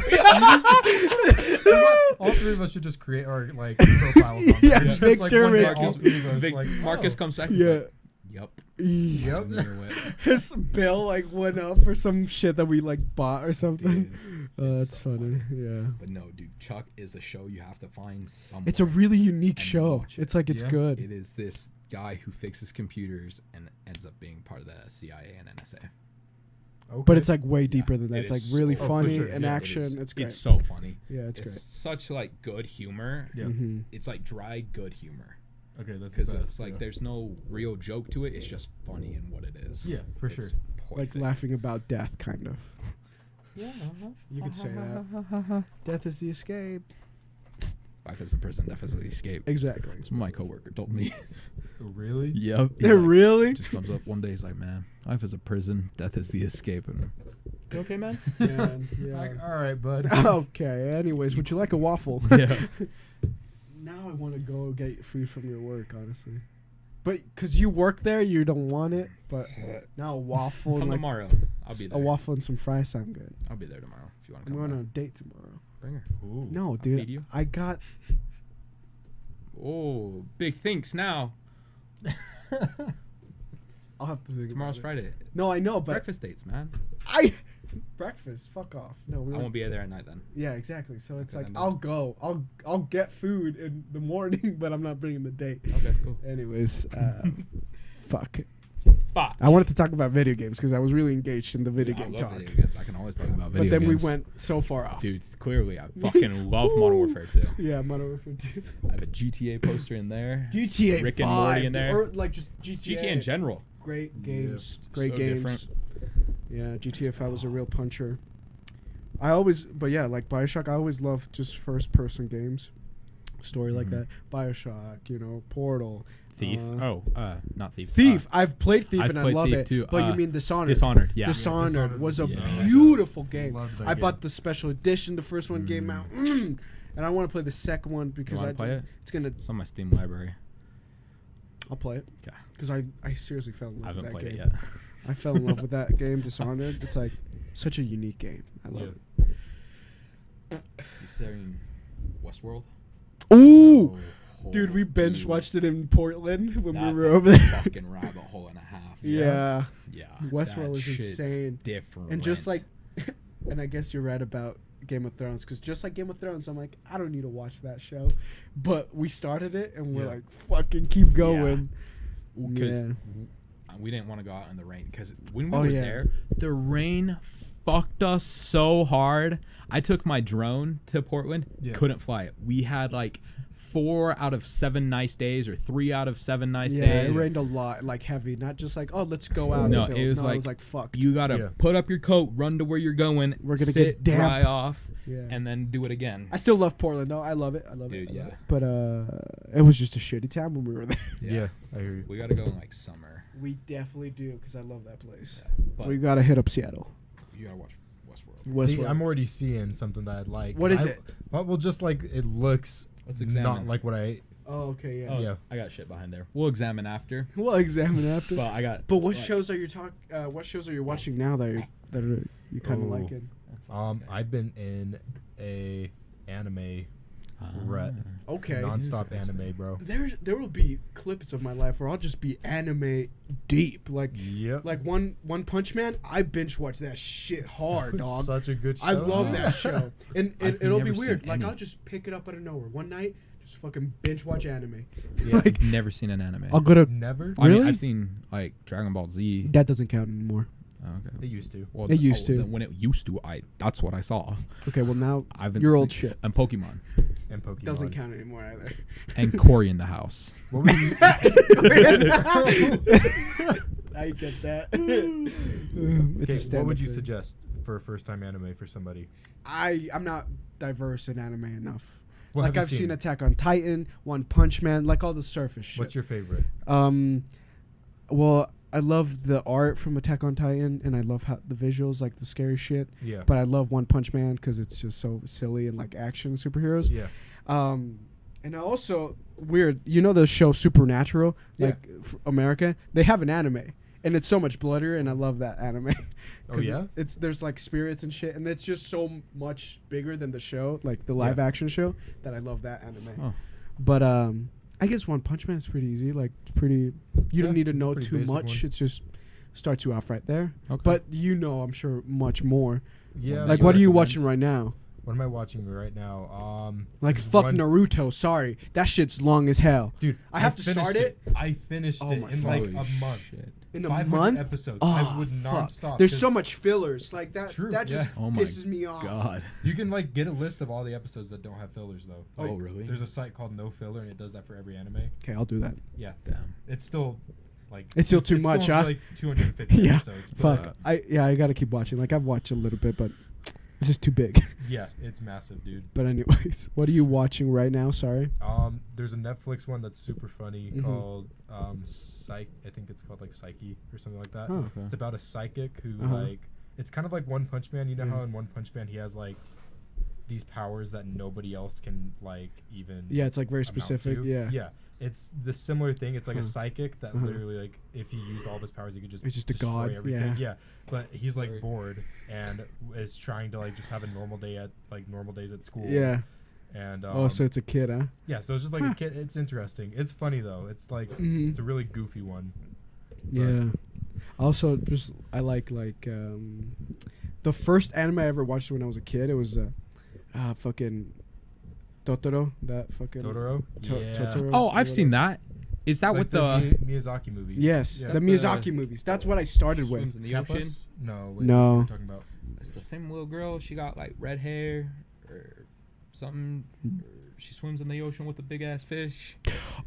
All three of us should just create our like profiles. On Yeah, there. Just, Victor one day, and- all three of us, like, Marcus oh. comes back. And yeah. Yeah. Like, yep. Yep. Knew it. His bill like went up for some shit that we like bought or something. Dude, Oh, it's that's so funny. Yeah. But no, dude, Chuck is a show you have to find somewhere. It's a really unique And show. watch it. It's like it's Yeah. good. It is this guy who fixes computers and ends up being part of the CIA and NSA. Okay. But it's like way Yeah, deeper than that. it It's like is really so- oh, for funny sure. and Yeah, it action. It is. It's great. It's so funny. Yeah, it's It's great. such like good humor. Yeah. Mm-hmm. It's like dry good humor Okay, that's because the best, it's like yeah. there's no real joke to it. It's just funny in what it is. Yeah, for It's sure. Like perfect. laughing about death, kind of. Yeah. You could say that. Death is the escape. Life is a prison. Death is the escape. Exactly. That's what my coworker told me. Really? Yep. Really? Just comes up one day. He's like, "Man, life is a prison. Death is the escape." And you okay, man? Man, yeah. Like, all right, bud. Okay. Anyways, would you like a waffle? Yeah. Now I want to go get food from your work, honestly. But because you work there, you don't want it. But now a waffle, Come and like tomorrow. I'll be there. a waffle and some fries sound good. I'll be there tomorrow if you want to I'm come. going on a back. date tomorrow. Bring her. Ooh. No, feed dude. you? I got. Oh, big thinks now. I'll have to think. Tomorrow's about it. Friday. No, I know, but Breakfast dates, man. breakfast. Fuck off. No, we I won't be there at night then. Yeah, exactly. So it's Okay, like then I'll go. I'll get food in the morning, but I'm not bringing the date. Okay, cool. Anyways, fuck. Fuck. I wanted to talk about video games because I was really engaged in the video I game love talk. video games. I can always talk about video But then games. we went so far off. Dude, clearly I fucking love Modern Warfare 2. Yeah, Modern Warfare 2. I have a GTA poster in there. GTA Rick and 5, Morty in there. or like just GTA. GTA in general. Great games. Yeah, Great so games. different. Yeah, GTA 5 was a real puncher. But yeah, like Bioshock, I always loved just first-person games, story like Mhm. that. Bioshock, Portal. Thief. Not Thief. Thief. I've played Thief I've and I played love Thief it. too. But you mean Dishonored? Dishonored. Yeah. Dishonored Dishonored was a was so beautiful game. Loved that I game. bought the special edition. The first one came out, and I want to play the second one You because want to play it? it's gonna. It's on my Steam library. I'll play it. Okay. Because I seriously fell in I love with haven't that played game. it yet. I fell in love with that game, Dishonored. It's like such a unique game. I love You saying Westworld? it. Ooh, Oh, dude, we binge dude. watched it in Portland when That's we were a over there. fucking rabbit hole and a half. Yeah, Yeah. Westworld that is shit's insane. Different. and just like, and I guess you're right about Game of Thrones because just like Game of Thrones, I'm like, I don't need to watch that show, but we started it and we're Yeah. like, fucking keep going. because Yeah. we didn't want to go out in the rain because when we Oh, were yeah. there, the rain fucked us so hard. I took my drone to Portland, Yeah. couldn't fly it. We had like 4 out of 7 nice days or 3 out of 7 nice Yeah, days. it rained a lot, like heavy, not just like, oh, let's go out. No, still. it was it was like, like fuck. You gotta Yeah. put up your coat, run to where you're going. We're gonna sit, get damp. dry off, Yeah. and then do it again. I still love Portland though. I love it. I love Dude, it. I love yeah. it. But it was just a shitty time when we were there. Yeah, I hear you. We gotta go in like summer. We definitely do because I love that place. Yeah. But We gotta hit up Seattle. you gotta watch Westworld. See, I'm already seeing something that I'd like. What is it? Well, just like it looks Let's not examine. like what I. Oh, okay, yeah. Oh, Yeah. I got shit behind there. We'll examine after. We'll examine after. But I got. But what like, shows are you what shows are you watching now that you kind of Oh. liking? I've been in a anime rut. Okay. Non-stop anime, bro. There will be clips of my life where I'll just be anime deep, like One Punch Man. I binge watch that shit hard, dog. Such a good show. I love that show, and I've it'll be never weird. seen Like any. I'll just pick it up out of nowhere one night, just fucking binge watch anime. Yeah. Like I've never seen an anime. I'll go to. Never. I mean, Really? I've seen like Dragon Ball Z. That doesn't count anymore. Oh, okay. They used to. Well, It used to. When it used to, that's what I saw. Okay, well now I've been you're old shit. And Pokemon And Pokemon. Doesn't count anymore either. and Cory in the House. What were you? I get that. Okay, It's a what would you thing. suggest for a first-time anime for somebody? I'm not diverse in anime enough. What Like have I've you seen Attack on Titan, One Punch Man, like all the surface shit. What's your favorite? Well, I love the art from Attack on Titan, and I love how the visuals, like the scary shit. Yeah. But I love One Punch Man because it's just so silly and like action superheroes. Yeah. And I also weird. You know the show Supernatural, Yeah. like America. They have an anime, and it's so much bloodier, and I love that anime. Oh yeah. It's there's like spirits and shit, and it's just so much bigger than the show, like the live action show, that I love that anime. Oh. But I guess One Punch Man is pretty easy. Like it's pretty, you don't need to it's a know pretty too basic much. one. It's just starts you off right there. Okay. But you know, I'm sure much more. Yeah. Like you what are you recommend- watching right now? What am I watching right now? Like there's fuck one- Naruto. Sorry, that shit's long as hell. Dude, I have to finished start it? I finished Oh it my in fuck. like Holy a month. shit. In a 500 month. episodes. Oh, I would fuck. non-stop. There's so 'cause much fillers. Like that. True, That just yeah. Oh my pisses me off. God. You can like get a list of all the episodes that don't have fillers though. Oh, Like, really? There's a site called No Filler and it does that for every anime. Okay, I'll do that. Yeah. Damn. It's still like It's still too much, still huh? Like 250 Yeah. episodes. But, Fuck. I gotta keep watching. Like I've watched a little bit, but it's just too big. Yeah, it's massive, dude. But anyways, what are you watching right now? Sorry. There's a Netflix one that's super funny Mhm. called Psych. I think it's called like Psyche or something like that. Oh. Okay. It's about a psychic who Uh-huh. like it's kind of like One Punch Man. You know Yeah. how in One Punch Man he has like these powers that nobody else can like even Yeah, it's like very amount specific. to. Yeah. Yeah. It's the similar thing. It's like a Uh-huh. psychic that Uh-huh. literally like if he used all of his powers he could just It's just a destroy god, everything. yeah. But he's like Right. bored and is trying to like just have a normal day at like normal days at school. Yeah. And Oh, so it's a kid, huh? yeah, so it's just like Huh. a kid. It's interesting. It's funny though. It's like Mhm. it's a really goofy one. Yeah. Also, just I like the first anime I ever watched when I was a kid. It was fucking Totoro. That fucking Totoro. Totoro. Oh, I've seen that. Is that Like with the Miyazaki movies. Yes, Yeah. the Miyazaki movies. That's what I started swims with. in the ocean? Kappas? No. Wait, No. What are you talking about? It's the same little girl. She got like red hair or something. She swims in the ocean with a big ass fish.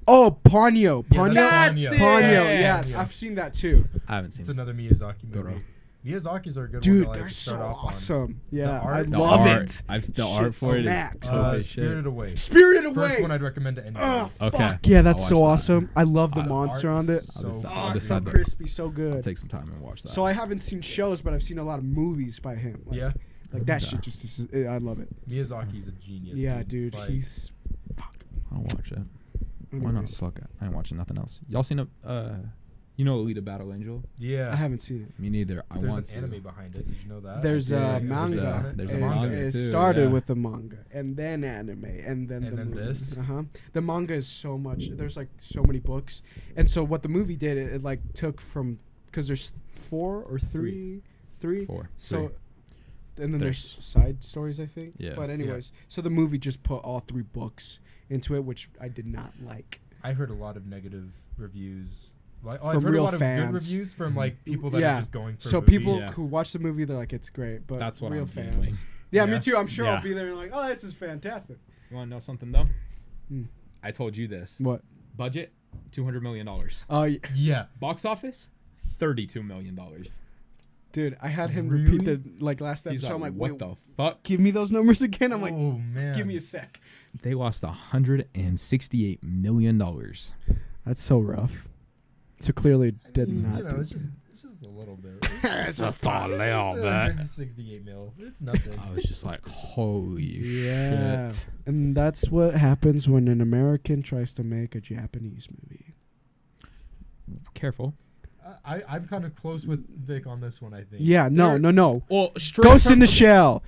Oh, Ponyo. Yeah, Ponyo. that's That's Ponyo. it. Ponyo. Yeah. Yes, Yeah. I've seen that too. I haven't seen It's this. another Miyazaki movie. Totoro. Miyazaki's are a good Dude, one to they're like so start off awesome. Yeah, I art- The love art, it. The Shit art for it smacks, is dog. dope as shit. Spirited Away. Spirited First Away. one I'd recommend to anybody. Oh, Okay, fuck. Yeah, that's I'll so watch that. awesome. I love the The monster art on it. is I'll so decide- Oh, I'll it's so decide that. crispy, so I'll good. take some time and watch that. So I haven't seen shows, but I've seen a lot of movies by him. Like, Yeah. like that Yeah. shit just is, I love it. Miyazaki's a genius. Yeah, dude, Like, he's I'll watch it. Why not? anyways, Fuck it. I ain't watching nothing else. Y'all seen you know Alita Battle Angel? yeah. I haven't seen it. Me neither. I There's want an to. anime behind it. Did you know that? There's did. a There's manga. there's a and manga It too, started yeah. with the manga, and then anime, and then And the then movie. this? The manga is so much. There's like so many books, and so what the movie did, it like took from because there's 4 or 3, 4. So, and then there's There's- side stories, I think. Yeah. But anyways, so the movie just put all 3 books into it, which I did not like. I heard a lot of negative reviews. Like, From I've heard real a lot of fans. good reviews from like people that Yeah. are just going for. So a movie. people Yeah. who watch the movie, they're like, it's great, but That's what real I'm fans. feeling. Yeah, Yeah. me too. I'm sure Yeah. I'll be there and like, oh, this is fantastic. You want to know something though? Hmm. I told you this. What? Budget, $200 million. Oh, Yeah. Box office, $32 million. dude, I had him repeat Really? the last He's episode. I'm like, like, what wait, the fuck? give me those numbers again. I'm like, oh man. give me a sec. They lost $168 million. That's so rough. So clearly it I did mean, not. you know, do it's good. just a little bit. It's just a little bit. 168 mil. It's nothing. I was just like, holy Yeah. shit. And that's what happens when an American tries to make a Japanese movie. Careful. I'm kind of close with Vic on this one. I think. Yeah, no. Well, Ghost in the Shell.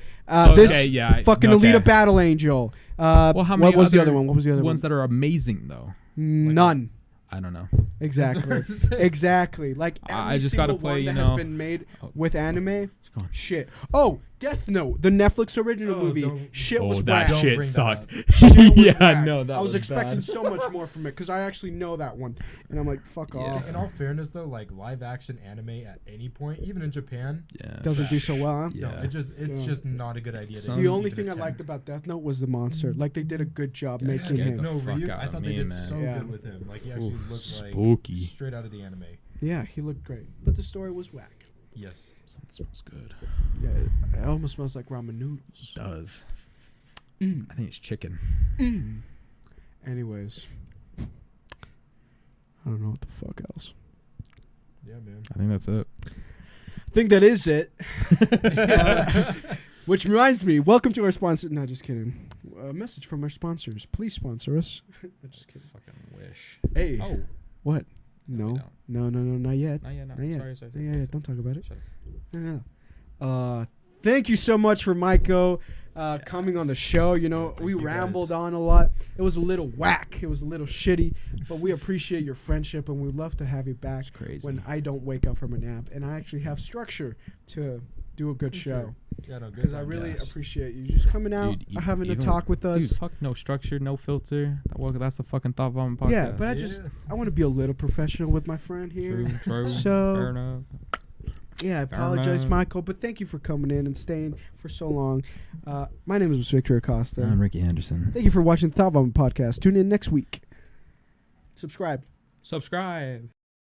This yeah, fucking okay. Alita Battle Angel. Well, how many what was the other other one? What was the other ones one? that are amazing though? None. I don't know. Exactly. That's what I'm saying. Exactly. Like every I just gotta single play, one you that has know. been made Oh, with anime. It's gone. Shit. Oh, Death Note, the Netflix original Oh, movie. don't- Shit Oh, was that whack. Don't shit bring that sucked. up. Shit was Yeah, whack. no, that I was expecting bad. so much more from it because I actually know that one, and I'm like, fuck Yeah. off. In all fairness, though, like live action anime at any point, even in Japan, Yeah. Doesn't do so well. Huh? Yeah. no, it's Yeah. just not a good idea. to Some- The even only thing I attempt. liked about Death Note was the monster. Like they did a good job Yeah, making scared him. the No, fuck Ryuk, out I of thought me, they did man. so Yeah. good with him. Like he actually Oof, looked spooky. like straight out of the anime. Yeah, he looked great, but the story was whack. Yes. Something smells good. Yeah, it almost smells like ramen noodles. Does. Mm. I think it's chicken. Mm. Anyways, I don't know what the fuck else. Yeah, man. I think that's it. I think that is it. Which reminds me, welcome to our sponsor. No, just kidding. A message from our sponsors. Please sponsor us. I'm just kidding. Fucking wish. Hey, Oh. what? we No, don't. no, not yet. Not yet. No. Not yet. Sorry. Yeah, don't talk about it. Shut up. No. Thank you so much for Maiko coming on the show. You know, Thank we you, rambled guys. on a lot. It was a little whack. It was a little shitty, but we appreciate your friendship and we'd love to have you back It's crazy. when I don't wake up from a nap and I actually have structure to do a good show. Yeah, no, good. Because I time. really Yes. appreciate you just coming out, Dude, having a even- talk with us. Dude, fuck no structure, no filter. That's the fucking Thought Vomit podcast. Yeah, but Yeah. I want to be a little professional with my friend here. True. So- Fair enough. Yeah, I Fair apologize, enough. Michael, but thank you for coming in and staying for so long. My name is Victor Acosta. I'm Ricky Anderson. Thank you for watching the Thought Vomit podcast. Tune in next week. Subscribe. Subscribe.